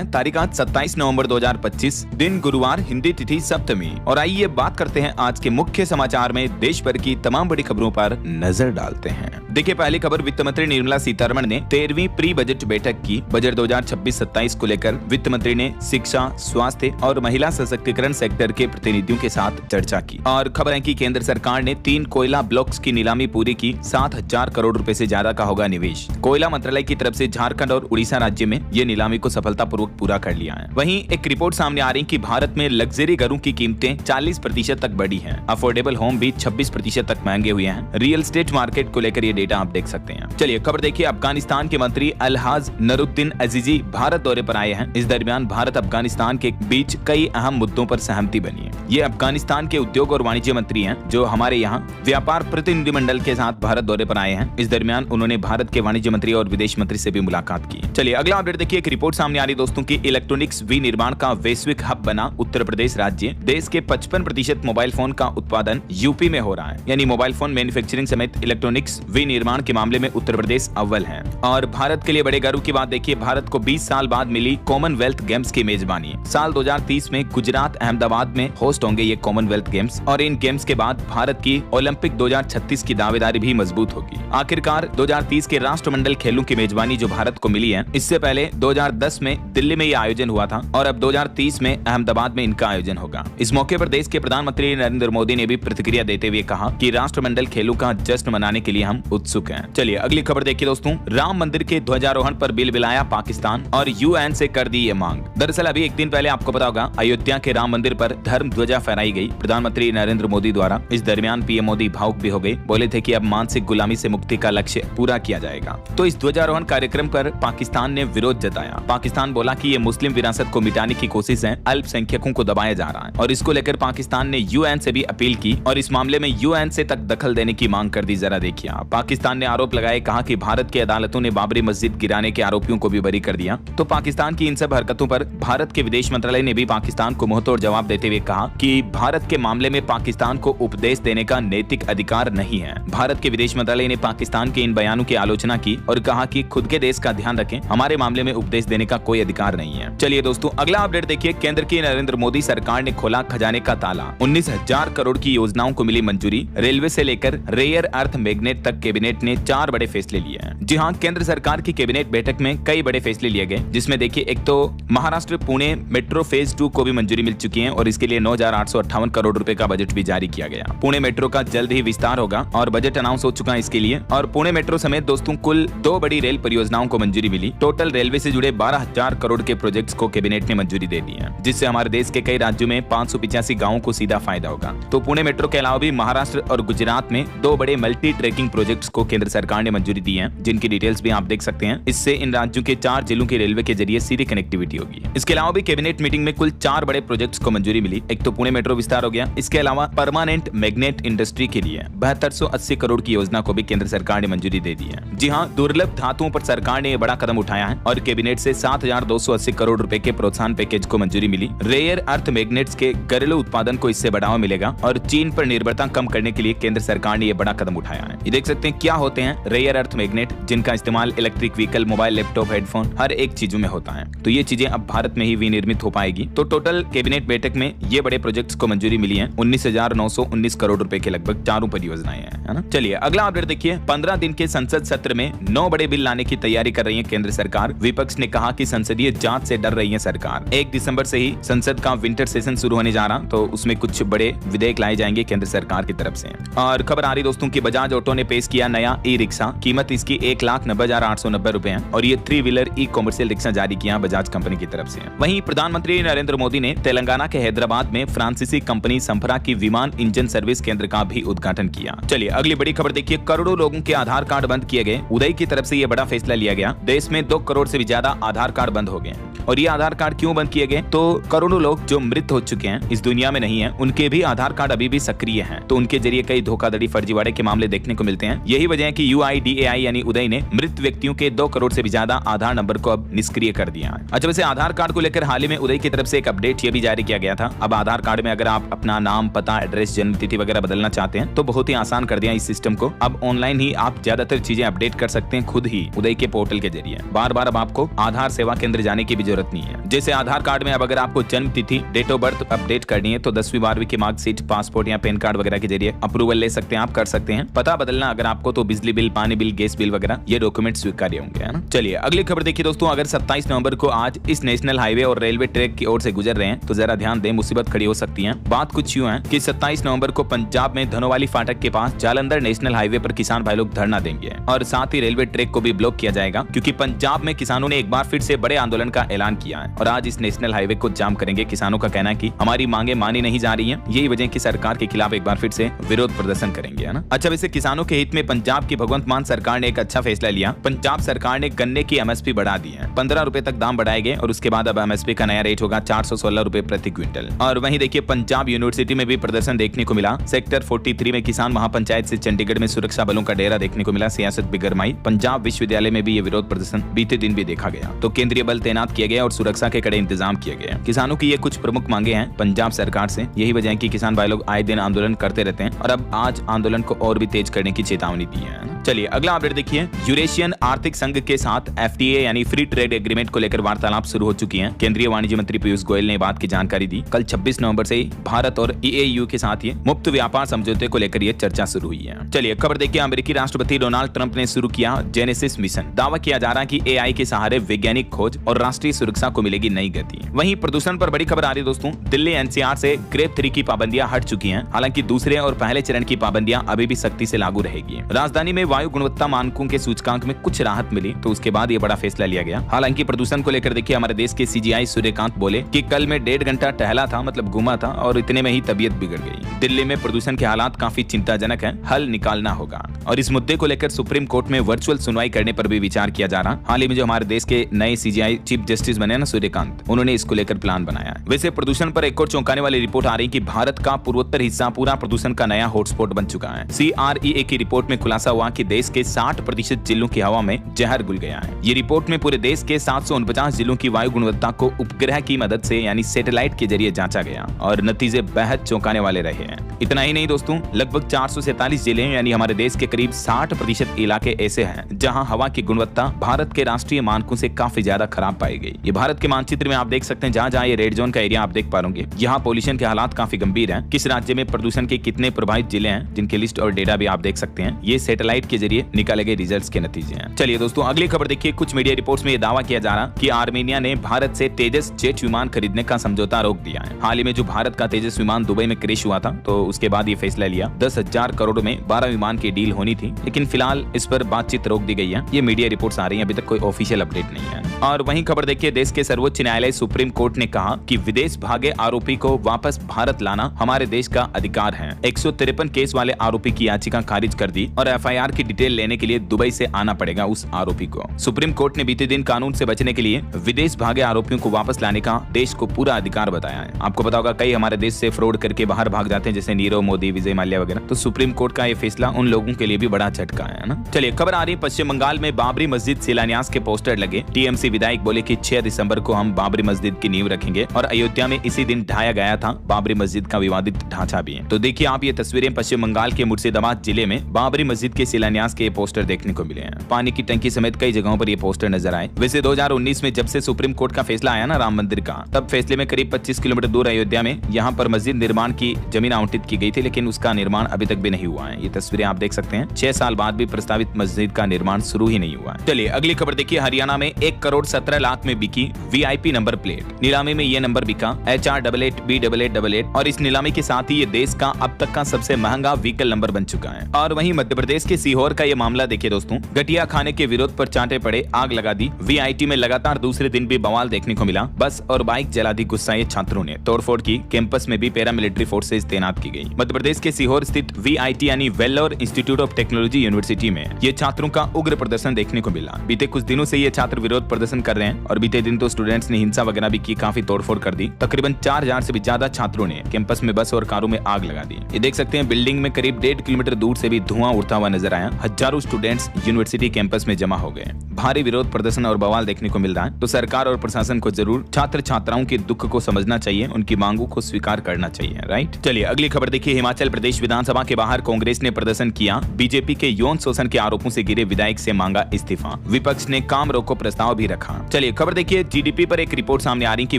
तारीख आज 27 नवंबर 2025, दिन गुरुवार, हिंदी तिथि सप्तमी। और आइए बात करते हैं आज के मुख्य समाचार में देश भर की तमाम बड़ी खबरों पर नजर डालते हैं। देखिए, पहली खबर, वित्त मंत्री निर्मला सीतारमण ने 13वीं प्री बजट बैठक की। बजट 2026-27 को लेकर वित्त मंत्री ने शिक्षा, स्वास्थ्य और महिला सशक्तिकरण सेक्टर के प्रतिनिधियों के साथ चर्चा की। और खबर है कि केंद्र सरकार ने 3 कोयला ब्लॉक्स की नीलामी पूरी की। 7,000 करोड़ रुपए से ज्यादा का होगा निवेश। कोयला मंत्रालय की तरफ से झारखंड और उड़ीसा राज्य में ये नीलामी को सफलतापूर्वक पूरा कर लिया है। वहीं एक रिपोर्ट सामने आ रही कि भारत में लग्जरी घरों की कीमतें 40% तक बढ़ी हैं। अफोर्डेबल होम भी 26% तक महंगे हुए हैं। रियल एस्टेट मार्केट को लेकर ये डेटा आप देख सकते हैं। चलिए खबर देखिए, अफगानिस्तान के मंत्री अलहाज नरुद्दीन अजीजी भारत दौरे पर आए हैं। इस दरमियान भारत अफगानिस्तान के बीच कई अहम मुद्दों पर सहमति बनी है। ये अफगानिस्तान के उद्योग और वाणिज्य मंत्री हैं, जो हमारे यहाँ व्यापार प्रतिनिधिमंडल के साथ भारत दौरे पर आए हैं। इस दरमियान उन्होंने भारत के वाणिज्य मंत्री और विदेश मंत्री से भी मुलाकात की। चलिए अगला अपडेट देखिए, एक रिपोर्ट सामने आ रही दोस्तों की इलेक्ट्रॉनिक्स विनिर्माण का वैश्विक हब बना उत्तर प्रदेश राज्य। देश के 55% मोबाइल फोन का उत्पादन यूपी में हो रहा है। यानी मोबाइल फोन मैन्युफैक्चरिंग समेत इलेक्ट्रॉनिक्स विनिर्माण के मामले में उत्तर प्रदेश अव्वल है। और भारत के लिए बड़े गर्व की बात देखिए, भारत को 20 साल बाद मिली कॉमनवेल्थ गेम्स की मेजबानी। साल 2030 में गुजरात अहमदाबाद में होस्ट होंगे ये कॉमनवेल्थ गेम्स। और इन गेम्स के बाद भारत की ओलंपिक 2036 की दावेदारी भी मजबूत होगी। आखिरकार 2030 के राष्ट्रमंडल खेलों की मेजबानी जो भारत को मिली है, इससे पहले 2010 में दिल्ली में यह आयोजन हुआ था और अब 2030 में अहमदाबाद में इनका आयोजन होगा। इस मौके पर देश के प्रधानमंत्री नरेंद्र मोदी ने भी प्रतिक्रिया देते हुए कहा कि राष्ट्रमंडल खेलों का जश्न मनाने के लिए हम उत्सुक हैं। चलिए अगली खबर देखिए दोस्तों, राम मंदिर के ध्वजारोहण पर बिलबिलाया पाकिस्तान और यूएन से कर दी ये मांग। दरअसल अभी एक दिन पहले आपको पता होगा, अयोध्या के राम मंदिर पर धर्म ध्वजा फहराई गई प्रधानमंत्री नरेंद्र मोदी द्वारा। इस दरमियान पीएम मोदी भावुक भी हो गए, बोले थे कि अब मानसिक गुलामी से मुक्ति का लक्ष्य पूरा किया जाएगा। तो इस ध्वजारोहण कार्यक्रम पर पाकिस्तान ने विरोध जताया। पाकिस्तान बोला कि ये मुस्लिम विरासत को मिटाने की कोशिश है, अल्पसंख्यकों को दबाया जा रहा है। और इसको लेकर पाकिस्तान ने यूएन से भी अपील की और इस मामले में यूएन से तक दखल देने की मांग कर दी। जरा देखिए, पाकिस्तान ने आरोप लगाए, कहा कि भारत की अदालतों ने बाबरी मस्जिद गिराने के आरोपियों को भी बरी कर दिया। तो पाकिस्तान की इन सब हरकतों पर भारत के विदेश मंत्रालय ने भी पाकिस्तान को मुंहतोड़ जवाब देते हुए कहा कि भारत के मामले में पाकिस्तान को उपदेश देने का नैतिक अधिकार नहीं है। भारत के विदेश मंत्रालय ने पाकिस्तान के इन बयानों की आलोचना की और कहा कि खुद के देश का ध्यान रखें, हमारे मामले में उपदेश देने का कोई अधिकार नहीं है। चलिए दोस्तों अगला अपडेट देखिए, केंद्र की नरेंद्र मोदी सरकार ने खोला खजाने का ताला। 19,000 करोड़ की योजनाओं को मिली मंजूरी। रेलवे से लेकर रेयर अर्थ मैग्नेट तक कैबिनेट ने 4 बड़े फैसले लिए हैं। जी हाँ, केंद्र सरकार की कैबिनेट बैठक में कई बड़े फैसले लिए गए, जिसमें देखिए एक तो महाराष्ट्र पुणे मेट्रो फेज 2 को भी मंजूरी मिल चुकी है और इसके लिए 9,858 करोड़ रुपए का बजट भी जारी किया गया। पुणे मेट्रो का जल्द ही विस्तार होगा और बजट अनाउंस हो चुका है इसके लिए। और पुणे मेट्रो समेत दोस्तों कुल 2 बड़ी रेल परियोजनाओं को मंजूरी मिली। टोटल रेलवे से जुड़े 12,000 करोड़ के प्रोजेक्ट्स को कैबिनेट ने मंजूरी दे दी है, जिससे हमारे देश के कई राज्यों में 585 गाँवों को सीधा फायदा होगा। तो पुणे मेट्रो के अलावा भी महाराष्ट्र और गुजरात में 2 बड़े मल्टी ट्रैकिंग प्रोजेक्ट्स को केंद्र सरकार ने मंजूरी दी है, जिनकी डिटेल्स भी आप देख सकते हैं। इससे इन राज्यों के 4 जिलों के रेलवे के जरिए सीधी कनेक्टिविटी होगी। इसके अलावा भी कैबिनेट मीटिंग में कुल 4 बड़े प्रोजेक्ट्स को मंजूरी मिली। एक तो पुणे मेट्रो विस्तार हो गया। इसके अलावा परमानेंट मैग्नेट इंडस्ट्री के लिए 7280 करोड़ की योजना को भी केंद्र सरकार ने मंजूरी दे दी है। जी हाँ, दुर्लभ धातुओं पर सरकार ने बड़ा कदम उठाया है और कैबिनेट से 7,280 करोड़ रुपए के प्रोत्साहन पैकेज को मंजूरी मिली। रेयर अर्थ मैग्नेट्स के घरेलू उत्पादन को इससे बढ़ावा मिलेगा और चीन पर निर्भरता कम करने के लिए केंद्र सरकार ने यह बड़ा कदम उठाया है। ये देख सकते हैं क्या होते हैं रेयर अर्थ मैग्नेट, जिनका इस्तेमाल electric vehicle, mobile, laptop, headphone हर एक चीजों में होता है। तो ये चीजें अब भारत में ही विनिर्मित हो पाएगी। तो टोटल कैबिनेट बैठक में ये बड़े प्रोजेक्ट्स को मंजूरी मिली है। 19,919 करोड़ रुपए के लगभग 4 परियोजनाएं हैं, है ना। चलिए अगला अपडेट देखिए, 15 दिन के संसद सत्र में 9 बड़े बिल लाने की तैयारी कर रही है केंद्र सरकार। विपक्ष ने कहा कि संसदीय जांच से डर रही है सरकार। 1 दिसंबर से ही संसद का विंटर सेशन शुरू होने जा रहा, तो उसमें कुछ बड़े विधेयक लाए जाएंगे केंद्र सरकार की तरफ से। और खबर आ रही दोस्तों की बजाज ऑटो ने पेश किया नया ई रिक्शा। कीमत इसकी 1,90,890 रुपए है और ये 3 व्हीलर ई कॉमर्शियल रिक्शा जारी किया बजाज कंपनी की तरफ से। वहीं प्रधानमंत्री नरेंद्र मोदी ने तेलंगाना के हैदराबाद में फ्रांसीसी कंपनी संफरा की विमान इंजन सर्विस केंद्र का भी उद्घाटन किया। चलिए अगली बड़ी खबर देखिए, करोड़ों लोगों के आधार कार्ड बंद किए गए। उदय की तरफ से यह बड़ा फैसला लिया गया। देश में 2 करोड़ से भी ज्यादा आधार कार्ड बंद हो गए। और ये आधार कार्ड क्यों बंद किए गए? तो करोड़ों लोग जो मृत हो चुके हैं, इस दुनिया में नहीं है, उनके भी आधार कार्ड अभी भी सक्रिय हैं। तो उनके जरिए कई धोखाधड़ी, फर्जीवाड़े के मामले देखने को मिलते हैं। यही वजह है कि UIDAI यानी उदय ने मृत व्यक्तियों के 2 करोड़ से भी ज्यादा आधार नंबर को अब निष्क्रिय कर दिया है। अच्छा, वैसे आधार कार्ड को लेकर हाल ही में उदय की तरफ से एक अपडेट ये भी जारी किया गया था। अब आधार कार्ड में अगर आप अपना नाम, पता, एड्रेस, जन्म तिथि वगैरह बदलना चाहते हैं तो बहुत ही आसान कर दिया इस सिस्टम को। अब ऑनलाइन ही आप ज्यादातर चीजें अपडेट कर सकते हैं खुद ही उदय के पोर्टल के जरिए। बार बार अब आपको आधार सेवा केंद्र जाने की भी जरूरत नहीं है। जैसे आधार कार्ड में अब अगर आपको जन्म तिथि, डेट ऑफ बर्थ अपडेट करनी है तो 10वीं 12वीं की मार्कशीट, पासपोर्ट या पैन कार्ड वगैरह के जरिए अप्रूवल ले सकते हैं, आप कर सकते हैं। पता बदलना अगर आपको तो बिजली बिल, पानी बिल, गैस बिल वगैरह ये डॉक्यूमेंट स्वीकार्य होंगे, है ना। चलिए अगली खबर देखिए दोस्तों, अगर 27 नवंबर को आज इस नेशनल हाईवे और रेलवे ट्रैक की ओर से गुजर रहे हैं तो जरा ध्यान दें, मुसीबत खड़ी हो सकती है। बात कुछ यूं है कि 27 नवंबर को पंजाब में धनोवाली फाटक के पास जालंधर नेशनल हाईवे पर किसान भाई लोग धरना देंगे और साथ ही रेलवे ट्रैक को भी ब्लॉक किया जाएगा, क्योंकि पंजाब में किसानों ने एक बार फिर से बड़े आंदोलन का ऐलान किया है और आज इस नेशनल हाईवे को जाम करेंगे। किसानों का कहना है कि हमारी मांगे मानी नहीं जा रही हैं, यही वजह की सरकार के खिलाफ एक बार फिर से विरोध प्रदर्शन करेंगे, है ना। अच्छा, वैसे किसानों के हित में पंजाब की भगवंत मान सरकार ने एक अच्छा फैसला लिया। पंजाब सरकार ने गन्ने की एमएसपी बढ़ा दी है, 15 रुपए तक दाम बढ़ाए गए और उसके बाद अब एमएसपी का नया रेट होगा 416 रुपए प्रति क्विंटल। और वहीं देखिए पंजाब यूनिवर्सिटी में भी प्रदर्शन देखने को मिला। सेक्टर 43 में किसान महापंचायत से चंडीगढ़ में सुरक्षा बलों का डेरा देखने को मिला, सियासत भी गरमाई। पंजाब विश्वविद्यालय में भी ये विरोध प्रदर्शन बीते दिन भी देखा गया, तो केंद्रीय बल तैनात किए गए और सुरक्षा के कड़े इंतजाम किए गए। किसानों की ये कुछ प्रमुख मांगे हैं पंजाब सरकार से, यही वजह है कि किसान भाई लोग आए दिन आंदोलन करते रहते हैं और अब आज आंदोलन को और भी तेज करने की चेतावनी दी है। चलिए अगला अपडेट देखिए, यूरेशियन आर्थिक संघ के साथ एफटीए यानी फ्री ट्रेड एग्रीमेंट को लेकर वार्तालाप शुरू हो चुकी है। केंद्रीय वाणिज्य मंत्री पीयूष गोयल ने बात की जानकारी दी। कल 26 नवंबर से भारत और ईएयू के साथ ये मुक्त व्यापार समझौते को लेकर ये चर्चा शुरू हुई है। चलिए खबर देखिए, अमेरिकी राष्ट्रपति डोनाल्ड ट्रंप ने शुरू किया जेनेसिस मिशन। दावा किया जा रहा है कि एआई के सहारे वैज्ञानिक खोज और राष्ट्रीय सुरक्षा को मिलेगी नई गति। वहीं प्रदूषण पर बड़ी खबर आ रही है दोस्तों, दिल्ली एनसीआर से ग्रेड 3 की पाबंदियां हट चुकी हैं, हालांकि दूसरे और पहले चरण की पाबंदियां अभी भी सख्ती से लागू रहेगी। राजधानी में वायु गुणवत्ता मानकों के सूचकांक में कुछ राहत मिली, तो उसके बाद ये बड़ा फैसला लिया गया। हालांकि प्रदूषण को लेकर देखिए, हमारे देश के सीजीआई सूर्यकांत बोले कि कल मैं 1.5 घंटा टहला था, मतलब घूमा था, और इतने में ही तबीयत बिगड़ गई। दिल्ली में प्रदूषण के हालात काफी चिंताजनक हैं, हल निकालना होगा। और इस मुद्दे को लेकर सुप्रीम कोर्ट में वर्चुअल सुनवाई करने पर भी विचार किया जा रहा। हाल ही में जो हमारे देश के नए सीजीआई चीफ जस्टिस बने ना सूर्यकांत, उन्होंने इसको लेकर प्लान बनाया। वैसे प्रदूषण पर एक और चौंकाने वाली रिपोर्ट आ रही कि भारत का पूर्वोत्तर हिस्सा पूरा प्रदूषण का नया हॉटस्पॉट बन चुका है। CREA की रिपोर्ट में खुलासा हुआ कि देश के 60% जिलों की हवा में जहर घुल गया है। ये रिपोर्ट में पूरे देश के 749 जिलों की वायु गुणवत्ता को उपग्रह की मदद से यानी सैटेलाइट के जरिए जांचा गया और नतीजे बेहद चौंकाने वाले रहे हैं। इतना ही नहीं दोस्तों, लगभग 447 जिले यानी हमारे देश के करीब 60% इलाके ऐसे हैं जहां हवा की गुणवत्ता भारत के राष्ट्रीय मानकों से काफी ज्यादा खराब पाई गई। ये भारत के मानचित्र में आप देख सकते हैं, जहां जहां ये रेड जोन का एरिया आप देख पा रहे, यहाँ पोल्यूशन के हालात काफी गंभीर हैं। किस राज्य में प्रदूषण के कितने प्रभावित जिले हैं, जिनके लिस्ट और डेटा भी आप देख सकते हैं। ये सैटेलाइट के जरिए निकाले गए रिजल्ट्स के नतीजे हैं। चलिए दोस्तों अगली खबर देखिए, कुछ मीडिया रिपोर्ट्स में यह दावा किया जा रहा कि आर्मेनिया ने भारत से तेजस जेट विमान खरीदने का समझौता रोक दिया है। हाल ही में जो भारत का तेजस विमान दुबई में क्रैश हुआ था, तो उसके बाद ये फैसला लिया। 10,000 करोड़ में 12 विमान की डील होनी थी, लेकिन फिलहाल इस पर बातचीत रोक दी गई है। ये मीडिया रिपोर्ट्स आ रही हैं, अभी तक कोई ऑफिशियल अपडेट नहीं है। और वहीं खबर देखिए, देश के सर्वोच्च न्यायालय सुप्रीम कोर्ट ने कहा कि विदेश भागे आरोपी को वापस भारत लाना हमारे देश का अधिकार है। 153 केस वाले आरोपी की याचिका खारिज कर दी और एफआईआर की डिटेल लेने के लिए दुबई से आना पड़ेगा उस आरोपी को। सुप्रीम कोर्ट ने बीते दिन कानून से बचने के लिए विदेश भागे आरोपियों को वापस लाने का देश को पूरा अधिकार बताया है। आपको पता होगा कई हमारे देश से फ्रॉड करके बाहर भाग जाते हैं, जैसे नीरव मोदी, विजय माल्या वगैरह। तो सुप्रीम कोर्ट का ये फैसला उन लोगों के लिए भी बड़ा झटका है ना। चलिए खबर आ रही है, पश्चिम बंगाल में बाबरी मस्जिद शिलान्यास के पोस्टर लगे। टीएमसी विधायक बोले कि 6 दिसंबर को हम बाबरी मस्जिद की नींव रखेंगे और अयोध्या में इसी दिन ढाया गया था बाबरी मस्जिद का विवादित ढांचा भी है। तो देखिए आप ये तस्वीरें पश्चिम बंगाल के मुर्शिदाबाद जिले में बाबरी मस्जिद के शिलान्यास के पोस्टर देखने को मिले हैं। पानी की टंकी समेत कई जगहों पर ये पोस्टर नजर आए। वैसे 2019 में जब से सुप्रीम कोर्ट का फैसला आया ना राम मंदिर का, तब फैसले में करीब 25 किलोमीटर दूर अयोध्या में यहाँ पर मस्जिद निर्माण की जमीन आवंटित की गई थी, लेकिन उसका निर्माण अभी तक भी नहीं हुआ है। ये तस्वीरें आप देख सकते हैं, 6 साल बाद भी प्रस्तावित मस्जिद का निर्माण शुरू ही नहीं हुआ है। चलिए अगली खबर देखिए, हरियाणा में 1 करोड़ 17 लाख में बिकी VIP नंबर प्लेट। नीलामी में ये नंबर बिका HR88B8888 और इस नीलामी के साथ ही ये देश का अब तक का सबसे महंगा व्हीकल नंबर बन चुका है। और वहीं मध्य प्रदेश के सीहोर का ये मामला देखिए दोस्तों, घटिया खाने के विरोध पर चांटे पड़े, आग लगा दी। VIT में लगातार दूसरे दिन भी बवाल देखने को मिला। बस और बाइक जला दी गुस्साए छात्रों ने, तोड़फोड़ की। कैंपस में भी पैरामिलिट्री फोर्सेज तैनात की गई। मध्य प्रदेश के सीहोर स्थित VIT यानी Vellore institute of technology university में ये छात्रों का उग्र प्रदर्शन देखने को मिला। बीते कुछ दिनों से ये छात्र विरोध प्रदर्शन कर रहे हैं और बीते दिन तो स्टूडेंट्स ने हिंसा वगैरह भी की, काफी तोड़फोड़ कर दी। तकरीबन 4000 से भी ज्यादा छात्रों ने कैंपस में बस और कारों में आग लगा दी। ये देख सकते हैं, बिल्डिंग में करीब 1.5 किलोमीटर दूर से भी धुआं उड़ता हुआ नजर आया। हजारों स्टूडेंट्स यूनिवर्सिटी कैंपस में जमा हो गए। भारी विरोध प्रदर्शन और बवाल देखने को मिल रहा है। तो सरकार और प्रशासन को जरूर छात्र छात्राओं के दुख को समझना चाहिए, उनकी मांगों को स्वीकार करना चाहिए, राइट। चलिए अगली खबर देखिए, हिमाचल प्रदेश विधानसभा के बाहर कांग्रेस ने प्रदर्शन किया। बीजेपी के यौन शोषण के आरोपों से गिरे विधायक से मांगा इस्तीफा। विपक्ष ने काम रोको प्रस्ताव भी रखा। चलिए खबर देखिए, जीडीपी पर एक रिपोर्ट सामने आ रही कि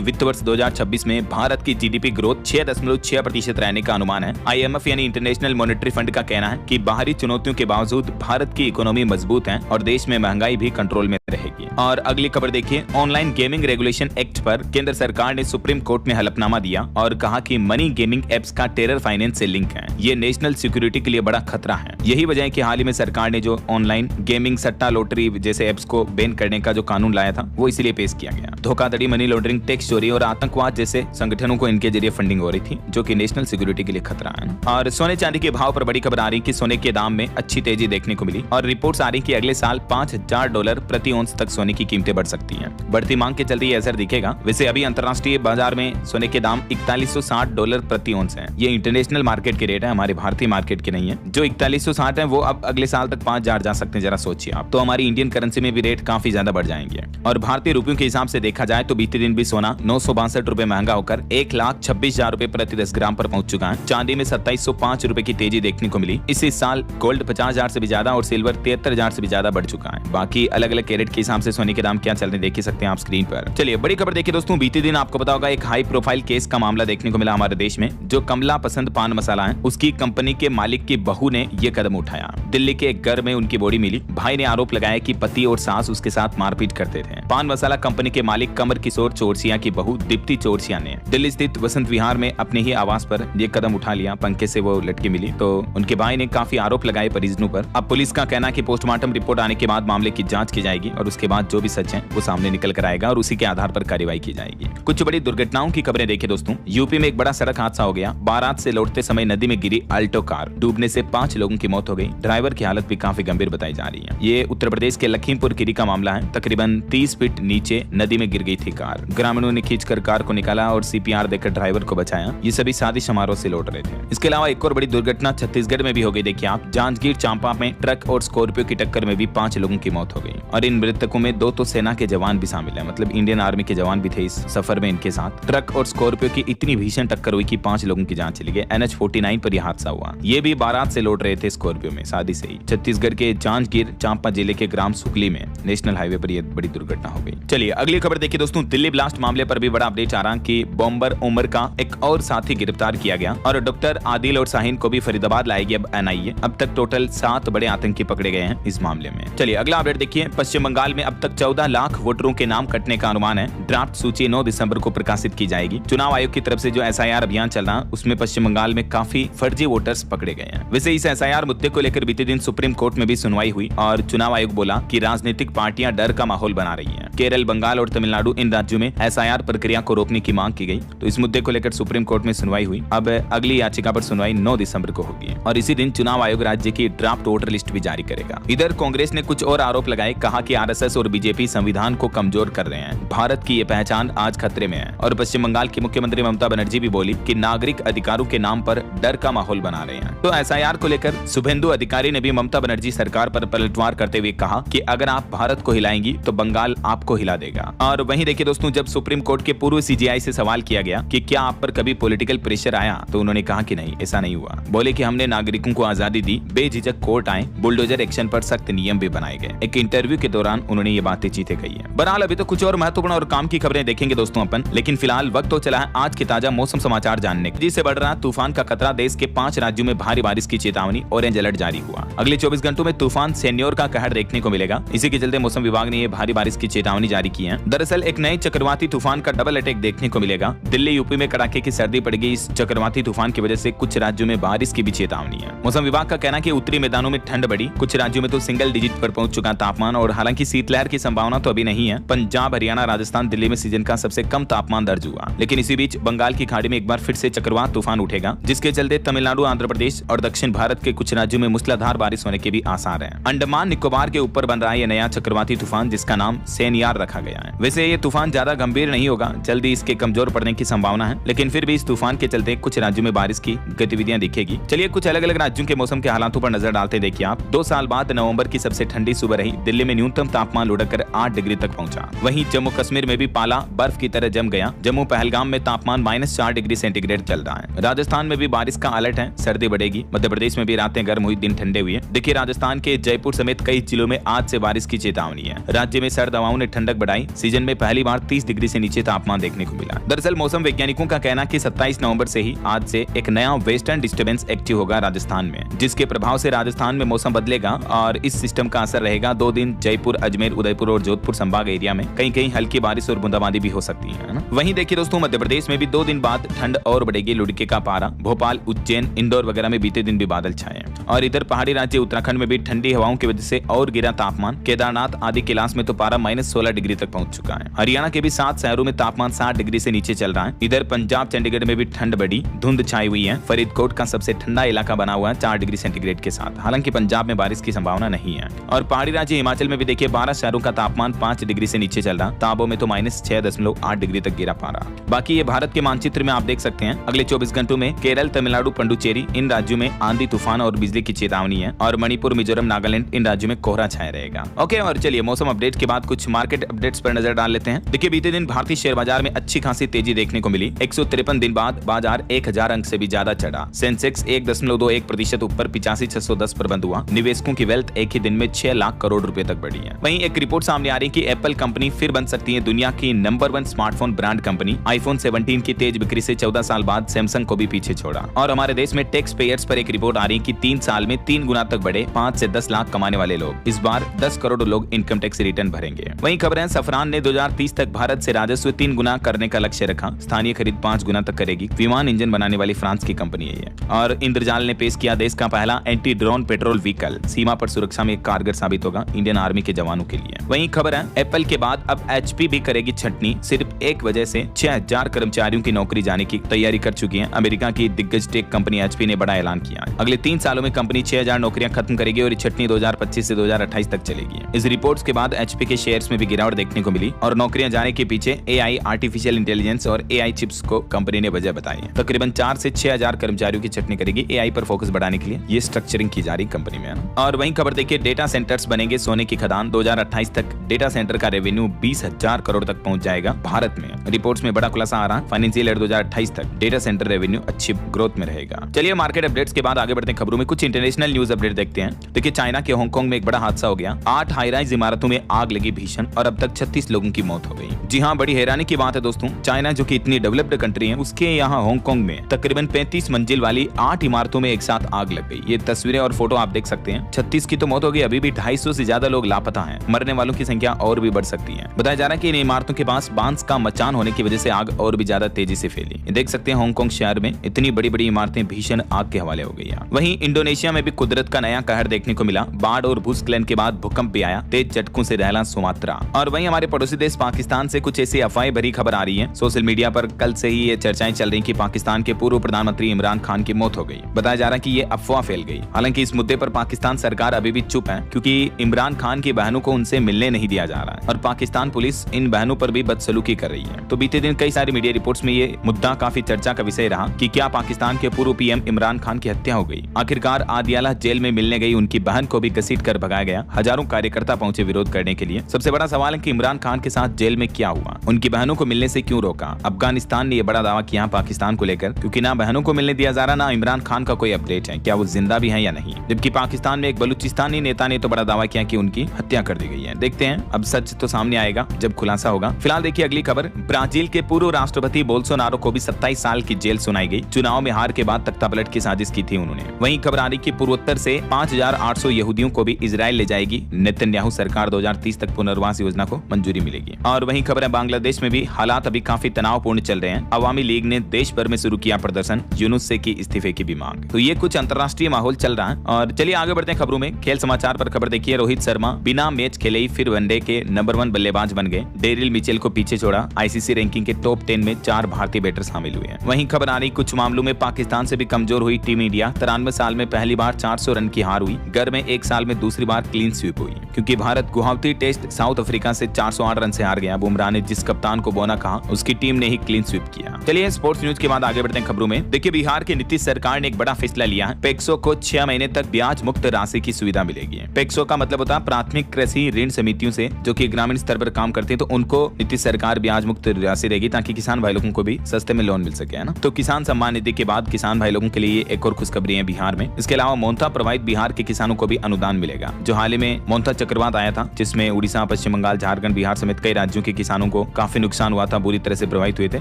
वित्त वर्ष 2026 में भारत की जीडीपी ग्रोथ 6.6% रहने का अनुमान है। आईएमएफ यानी इंटरनेशनल मॉनेटरी फंड का कहना है कि बाहरी चुनौतियों के बावजूद भारत की इकोनॉमी मजबूत है और देश में महंगाई भी कंट्रोल में रहेगी। और अगली खबर देखिए, ऑनलाइन गेमिंग रेगुलेशन एक्ट पर केंद्र सरकार ने सुप्रीम कोर्ट में हलफनामा दिया और कहा कि मनी गेमिंग एप्स का टेरर फाइनेंस से लिंक है। ये नेशनल सिक्योरिटी के लिए बड़ा खतरा है। यही वजह है कि हाल ही में सरकार ने जो ऑनलाइन गेमिंग, सट्टा, लॉटरी जैसे एप्स को बैन करने का जो कानून लाया था वो इसीलिए पेश किया गया। धोखाधड़ी, मनी लॉन्ड्रिंग, टैक्स चोरी और आतंकवाद जैसे संगठनों को इनके जरिए फंडिंग हो रही थी, जो कि नेशनल सिक्योरिटी के लिए खतरा है। और सोने चांदी के भाव पर बड़ी खबर आ रही कि सोने के दाम में अच्छी तेजी देखने को मिली और रिपोर्ट्स आ रही कि अगले साल $5000 प्रति औंस तक सोने की कीमतें बढ़ सकती हैं। बढ़ती मांग के चलते ये असर दिखेगा। वैसे अभी अंतर्राष्ट्रीय बाजार में सोने के दाम $4160 प्रति औंस है। ये इंटरनेशनल मार्केट के रेट है, हमारे भारतीय मार्केट के नहीं है। जो 4160 है वो अब अगले साल तक 5000 जा सकते हैं। जरा सोचिए आप, तो हमारी इंडियन करेंसी में भी रेट काफी ज्यादा बढ़ जाएंगे। और भारतीय रुपयों के हिसाब से देखा जाए तो बीते दिन भी सोना 962 रुपए महंगा होकर 1,26,000 रुपए प्रति 10 ग्राम पर पहुंच चुका है। चांदी में 2705 रुपए की तेजी देखने को मिली। इसी साल गोल्ड 50,000 से भी ज्यादा और सिल्वर 73,000 से भी ज्यादा बढ़ चुका है। बाकी अलग अलग कैरेट के हिसाब से सोने के दाम क्या चल रहे देख ही सकते हैं आप स्क्रीन पर। चलिए बड़ी खबर देखिए दोस्तों, बीते दिन आपको पता होगा एक हाई प्रोफाइल केस का मामला देखने को मिला हमारे देश में। जो कमला पसंद पान मसाला है, उसकी कंपनी के मालिक की बहू ने यह कदम उठाया। दिल्ली के एक घर में उनकी बॉडी मिली। भाई ने आरोप लगाया कि पति और सास उसके साथ मारपीट करते थे। पान मसाला कंपनी के मालिक कमर किशोर चौरसिया की बहू दीप्ति चौरसिया ने दिल्ली स्थित वसंत विहार में अपने ही आवास पर यह कदम उठा लिया। पंखे से वो लटकी मिली तो उनके भाई ने काफी आरोप लगाए परिजनों पर। अब पुलिस का कहना है कि पोस्टमार्टम रिपोर्ट आने के बाद मामले की जांच की जाएगी और उसके बाद जो भी सच है वो सामने निकल कर आएगा और उसी के आधार पर कार्रवाई की जाएगी। कुछ बड़ी दुर्घटनाओं की खबरें देखिए दोस्तों। यूपी में एक बड़ा सड़क हादसा हो गया। बारात से लौटते समय नदी में गिरी अल्टो कार। डूबने से 5 लोगों की मौत हो गई। ड्राइवर की हालत भी काफी गंभीर बताई जा रही है। ये उत्तर प्रदेश के लखीमपुर खीरी का मामला है। तकरीबन 30 फीट नीचे नदी में गिर गई थी कार। ग्रामीणों ने खींचकर कार को निकाला और सीपीआर देकर ड्राइवर को बचाया। ये सभी शादी समारोह से लौट रहे थे। इसके अलावा एक और बड़ी दुर्घटना छत्तीसगढ़ में भी हो गई। देखिए आप, जांजगीर चांपा में ट्रक और स्कॉर्पियो की टक्कर में भी 5 लोगों की मौत हो गई और इन मृतकों में 2 तो सेना के जवान भी शामिल है। मतलब इंडियन आर्मी के जवान भी थे इस सफर में इनके साथ। ट्रक और स्कॉर्पियो की इतनी भीषण टक्कर हुई कि 5 लोगों की जान चली गई। NH-49 पर यह हादसा हुआ। ये भी बारात से लौट रहे थे स्कॉर्पियो में शादी से ही। छत्तीसगढ़ के जांजगीर चांपा जिले के ग्राम सुकली में नेशनल हाईवे पर यह बड़ी दुर्घटना हो गई। चलिए अगली खबर देखिए दोस्तों, दिल्ली ब्लास्ट मामले पर भी बड़ा अपडेट आ रहा कि बॉम्बर उमर का एक और साथी गिरफ्तार किया गया और डॉक्टर आदिल और शाहीन को भी फरीदाबाद लाएगी अब NIA। अब तक टोटल 7 बड़े आतंकी पकड़े गए हैं इस मामले में। चलिए अगला अपडेट देखिए, पश्चिम बंगाल में अब तक 14 लाख वोटरों के नाम कटने का अनुमान है। ड्राफ्ट सूची 9 दिसंबर को प्रकाशित की जाएगी। चुनाव आयोग की तरफ से जो SIR अभियान चल रहा है उसमें पश्चिम बंगाल में काफी फर्जी वोटर्स पकड़े गए हैं। वैसे इस SIR मुद्दे को लेकर बीते दिन सुप्रीम कोर्ट में भी सुनवाई हुई और चुनाव आयोग बोला कि राजनीतिक पार्टियां डर का माहौल बना रही हैं। केरल, बंगाल और तमिलनाडु इन राज्यों में SIR प्रक्रिया को रोकने की मांग की गई। तो इस मुद्दे को लेकर सुप्रीम कोर्ट में सुनवाई हुई। अब अगली याचिका पर सुनवाई 9 दिसंबर को होगी और इसी दिन चुनाव आयोग राज्य की ड्राफ्ट वोटर लिस्ट भी जारी करेगा। इधर कांग्रेस ने कुछ और आरोप लगाए। कहा कि RSS और बीजेपी संविधान को कमजोर कर रहे हैं। भारत की ये पहचान आज खतरे में है। और पश्चिम बंगाल की मुख्यमंत्री ममता बनर्जी भी बोली कि नागरिक अधिकारों के नाम पर डर का माहौल बना रहे हैं। तो SIR को लेकर शुभेंदु अधिकारी ने भी ममता बनर्जी सरकार पर पलटवार करते हुए कहा कि अगर आप भारत को हिलाएंगी तो बंगाल आपको हिला देगा। और वहीं देखिए दोस्तों, जब सुप्रीम कोर्ट के पूर्व CJI से सवाल किया गया कि क्या आप पर कभी पॉलिटिकल प्रेशर आया, तो उन्होंने कहा कि नहीं, ऐसा नहीं हुआ। बोले कि हमने नागरिकों को आजादी दी, बेझिझक कोर्ट आए, बुलडोजर एक्शन पर सख्त नियम भी बनाए गए। एक इंटरव्यू के दौरान उन्होंने ये बातें चीते कही है। बहरहाल अभी तो कुछ और महत्वपूर्ण और काम की खबरें देखेंगे दोस्तों अपन, लेकिन फिलहाल वक्त तो चला है आज के ताजा मौसम समाचार जानने का। जिससे बढ़ रहा तूफान का खतरा, देश के 5 राज्यों में भारी बारिश की चेतावनी, ऑरेंज अलर्ट जारी हुआ। अगले 24 घंटों में तूफान सेन्योर का कहर देखने को मिलेगा। इसी के चलते मौसम विभाग ने ये भारी बारिश की चेतावनी जारी की है। दरअसल एक नए चक्रवाती तूफान का डबल अटैक देखने को मिलेगा। दिल्ली, यूपी में कड़ाके की सर्दी पड़ेगी। इस चक्रवाती तूफान की वजह से कुछ राज्यों में बारिश की भी चेतावनी है। मौसम विभाग का कहना है कि उत्तरी मैदानों में ठंड बढ़ी। कुछ राज्यों में तो सिंगल डिजिट पर पहुंच चुका तापमान और हालांकि शीतलहर की संभावना तो अभी नहीं है। पंजाब, हरियाणा, राजस्थान, दिल्ली में सीजन का सबसे कम तापमान दर्ज हुआ। लेकिन इसी बीच बंगाल की खाड़ी में एक बार फिर से चक्रवात तूफान उठेगा, जिसके चलते तमिलनाडु, आंध्र प्रदेश और दक्षिण भारत के कुछ राज्यों में मूसलाधार बारिश होने के भी आसार हैं। अंडमान निकोबार के ऊपर बन रहा है यह नया चक्रवाती तूफान, जिसका नाम सेनियार रखा गया है। वैसे ये तूफान ज्यादा गंभीर नहीं होगा, जल्दी इसके कमजोर पड़ने की संभावना है, लेकिन फिर भी इस तूफान के चलते कुछ राज्यों में बारिश की गतिविधियां दिखेगी। चलिए कुछ अलग अलग राज्यों के मौसम के हालातों पर नजर डालते देखिए आप। 2 साल बाद नवंबर की सबसे ठंडी सुबह रही। दिल्ली में न्यूनतम तापमान लुढ़ककर 8 डिग्री तक पहुंचा। वहीं जम्मू कश्मीर में भी पाला बर्फ की तरह जम गया। जम्मू पहलगाम में तापमान -4 डिग्री सेंटीग्रेड चल रहा है। राजस्थान में भी बारिश का अलर्ट है, सर्दी बढ़ेगी। मध्य प्रदेश में भी रातें गर्म हुई, दिन ठंडे हुए। देखिए राजस्थान के जयपुर समेत कई जिलों में आज से बारिश की चेतावनी है। राज्य में सर्द हवाओं ने ठंडक बढ़ाई, सीजन में पहली बार 30 डिग्री से नीचे तापमान देखने को मिला। दरअसल मौसम वैज्ञानिकों का कहना कि 27 नवंबर से ही आज से एक नया वेस्टर्न डिस्टर्बेंस एक्टिव होगा राजस्थान में, जिसके प्रभाव से राजस्थान में मौसम बदलेगा और इस सिस्टम का असर रहेगा 2 दिन जयपुर, अजमेर, उदयपुर और जोधपुर संभाग एरिया में कहीं कहीं हल्की बारिश और बूंदाबांदी भी हो सकती है ना। वहीं देखिए दोस्तों, मध्य प्रदेश में भी 2 दिन बाद ठंड और बढ़ेगी। लुढ़के का पारा, भोपाल, उज्जैन, इंदौर वगैरह में बीते दिन भी बादल छाए और इधर पहाड़ी राज्य उत्तराखंड में भी ठंडी हवाओं की वजह से और गिरा तापमान। केदारनाथ आदि कैलाश में तो पारा -16 डिग्री तक पहुंच चुका है। हरियाणा के भी 7 शहरों में तापमान 60 डिग्री से नीचे चल रहा है। इधर पंजाब, चंडीगढ़ में भी ठंड बढ़ी, धुंध छाई हुई है। फरीदकोट का सबसे ठंडा इलाका बना हुआ है 4 डिग्री सेंटीग्रेड के साथ। हालांकि पंजाब में बारिश की संभावना नहीं है। और पहाड़ी राज्य हिमाचल में भी देखिए 12 शहरों का तापमान 5 डिग्री से नीचे चल रहा। ताबो में तो -6.8 डिग्री तक गिरा पारा। बाकी ये भारत के मानचित्र में आप देख सकते हैं अगले 24 घंटों में केरल, तमिलनाडु, पुडुचेरी इन राज्यों में आंधी, तूफान और बिजली की चेतावनी है और मणिपुर, मिजोरम, नागालैंड इन राज्यों में कोहरा छाया रहेगा। ओके, और चलिए मौसम अपडेट के बाद कुछ मार्केट अपडेट्स पर नजर डाल लेते हैं। देखिए बीते दिन भारतीय शेयर बाजार में अच्छी खासी तेजी देखने को मिली। 153 दिन बाद बाजार 1000 अंक से भी ज्यादा चढ़ा। सेंसेक्स 1.21% ऊपर 85,610 पर बंद हुआ। निवेशकों की वेल्थ एक ही दिन में 6 लाख करोड़ रुपए तक बढ़ी है। वहीं एक रिपोर्ट सामने आ रही है कि एप्पल कंपनी फिर बन सकती है दुनिया की number 1 smartphone brand company. IPhone 17 की तेज बिक्री से 14 साल बाद सैमसंग को भी पीछे छोड़ा। और हमारे देश में टैक्स पेयर्स पर एक रिपोर्ट आ रही है कि 3 साल में 3 गुना तक बढ़े 5 से 10 लाख कमाने वाले लोग। इस बार 10 करोड़ लोग इनकम टैक्स रिटर्न भरेंगे। वहीं खबर है सफरान ने 2030 तक भारत से राजस्व 3 गुना करने का लक्ष्य रखा। स्थानीय खरीद 5 गुना तक करेगी। विमान इंजन बनाने वाली फ्रांस की कंपनी है ये। और इंद्रजाल ने पेश किया देश का पहला एंटी ड्रोन पेट्रोल व्हीकल। सीमा पर सुरक्षा में कारगर साबित होगा इंडियन आर्मी के जवानों के लिए। वहीं खबर है एप्पल के बाद अब HP भी करेगी छटनी। सिर्फ एक वजह से 6000 कर्मचारियों की नौकरी जाने की तैयारी कर चुकी है। अमेरिका की दिग्गज टेक कंपनी HP ने बड़ा ऐलान किया है। अगले 3 सालों में कंपनी 6000 नौकरियां खत्म करेगी और छटनी 2025 से 2028 तक चलेगी। इस रिपोर्ट्स के बाद HP के शेयर्स में भी गिरावट देखने को मिली और नौकरियां जाने के पीछे AI, आर्टिफिशियल इंटेलिजेंस और AI चिप्स को कंपनी ने वजह बताई है। तकरीबन 4 से 6000 कर्मचारियों की छटनी करेगी। AI पर फोकस बढ़ाने के लिए ये स्ट्रक्चरिंग की जा रही कंपनी में। और वहीं खबर देखिए डेटा सेंटर्स बनेंगे सोने की खदान। 2028 तक डेटा सेंटर का रेवेन्यू 20,000 करोड़ तक पहुंच जाएगा भारत में। रिपोर्ट्स में बड़ा खुलासा आ रहा है। फाइनेंशियल ईयर 2028 तक डेटा सेंटर रेवेन्यू अच्छी ग्रोथ में रहेगा। चलिए मार्केट अपडेट्स के बाद आगे बढ़ते हैं खबरों में। कुछ इंटरनेशनल न्यूज अपडेट देखते हैं। देखिए चाइना के हांगकांग में एक बड़ा हादसा हो गया। 8 हाई राइज इमारतों में आग लगी भीषण और अब तक 36 लोगों की मौत हो गई। जी हाँ, बड़ी हैरानी की बात है दोस्तों। चाइना जो कि इतनी डेवलप्ड कंट्री है, उसके यहाँ हांगकांग में तकरीबन 35 मंजिल वाली 8 इमारतों में एक साथ आग लग गई। ये तस्वीरें और फोटो आप देख सकते हैं। 36 की तो मौत हो गई, अभी भी 250 से ज्यादा लोग लापता हैं। मरने वालों की संख्या और भी बढ़ सकती है। बताया जा रहा है कि इन इमारतों के पास बांस का मचान होने की वजह से आग और भी ज्यादा तेजी से फैली। देख सकते हैं हांगकांग शहर में इतनी बड़ी बड़ी इमारतें भीषण आग के हवाले हो गई है। वहीं इंडोनेशिया में भी कुदरत का नया कहर देखने को मिला। बाढ़ और भूस्खलन के बाद भूकंप भी आया। तेज झटकों से दहला सुमात्रा। और वहीं हमारे पड़ोसी देश पाकिस्तान से कुछ ऐसी अफवाहें भरी खबर आ रही है। सोशल मीडिया पर कल से ही ये चर्चाएं चल रही कि पाकिस्तान के पूर्व प्रधानमंत्री इमरान खान की मौत हो गई। बताया जा रहा है कि ये अफवाह फैल गई। हालांकि इस मुद्दे पर पाकिस्तान सरकार अभी भी चुप है, क्योंकि इमरान खान की बहनों को उनसे मिलने नहीं दिया जा रहा है और पाकिस्तान पुलिस इन बहनों पर भी बदसलूकी कर रही है। तो बीते दिन कई सारी मीडिया रिपोर्ट्स में ये मुद्दा काफी चर्चा का विषय रहा कि क्या पाकिस्तान के पूर्व PM इमरान खान की हत्या हो गई। आखिरकार आदियाला जेल में मिलने गई उनकी बहन को भी घसीट कर भगाया गया। हजारों कार्यकर्ता पहुंचे विरोध करने के लिए। सबसे बड़ा सवाल है कि इमरान खान के साथ जेल में क्या हुआ, उनकी बहनों को मिलने से क्यों रोका। अफगानिस्तान ने यह बड़ा दावा किया पाकिस्तान को लेकर, क्योंकि ना बहनों को मिलने दिया जा रहा, ना इमरान खान का कोई अपडेट है, क्या वो जिंदा भी है या नहीं। जबकि पाकिस्तान में एक बलूचिस्तानी नेता ने तो बड़ा दावा किया कि उनकी हत्या कर दी गई है। देखते हैं अब सच तो सामने आएगा जब खुलासा होगा। फिलहाल देखिए अगली खबर। ब्राजील के पूर्व राष्ट्रपति बोल्सोनारो को भी 27 साल की जेल सुनाई गई। चुनाव में हार के बाद तख्तापलट की साजिश की थी उन्होंने। वहीं खबर आ रही कि पूर्वोत्तर से 5800 यहूदियों को भी इजराइल ले जाएगी नेतन्याहू सरकार। 2030 तक पुनर्वास योजना को मंजूरी मिलेगी। और वहीं खबर है बांग्लादेश में भी हालात अभी काफी तनावपूर्ण चल रहे हैं। अवामी लीग ने देश भर में शुरू किया प्रदर्शन। यूनुस से की इस्तीफे की भी मांग। तो ये कुछ अंतर्राष्ट्रीय माहौल चल रहा है। और चलिए आगे बढ़ते हैं खबरों में। खेल समाचार पर खबर देखिए। रोहित शर्मा बिना मैच खेले ही फिर वनडे के नंबर 1 बल्लेबाज बन गए। डेरिल मिचेल को पीछे छोड़ा। ICC रैंकिंग के टॉप 10 में 4 भारतीय बैटर शामिल हुए हैं। वहीं खबर आ रही कुछ मामलों में पाकिस्तान से भी कमजोर हुई टीम इंडिया। 93 साल में पहली बार 400 रन की हार हुई। घर में 1 साल में दूसरी बार क्लीन स्वीप हुई, क्योंकि Bharat Guwahati test South Africa से 408 रन से हार गया। बुमराह ने जिस कप्तान को बोना कहा, उसकी टीम ने ही क्लीन स्वीप किया। चलिए स्पोर्ट्स न्यूज के बाद आगे बढ़ते हैं खबरों में। देखिए बिहार की नीतीश सरकार ने एक बड़ा फैसला लिया है। पैक्सो को 6 महीने तक ब्याज मुक्त राशि की सुविधा मिलेगी। पैक्सो का मतलब होता है प्राथमिक कृषि ऋण समितियों से, जो कि ग्रामीण स्तर पर काम करते हैं। तो उनको नीतीश सरकार ब्याज मुक्त राशि देगी, ताकि किसान भाई लोगों को भी सस्ते में लोन मिल सके, है ना। तो किसान सम्मान निधि के बाद किसान भाई लोगों के लिए एक और खुशखबरी है बिहार में। इसके अलावा मोन्था प्रभावित बिहार के किसानों को भी अनुदान मिलेगा। जो हाल ही में मोन्था चक्रवात आया था, जिसमें उड़ीसा, पश्चिम बंगाल, झारखंड, बिहार समेत कई राज्यों के किसानों को काफी नुकसान हुआ था, बुरी तरह से प्रभावित हुए थे।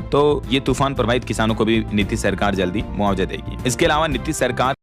तो ये तूफान प्रभावित किसानों को भी नीतीश सरकार जल्दी मुआवजा देगी। इसके अलावा नीतीश सरकार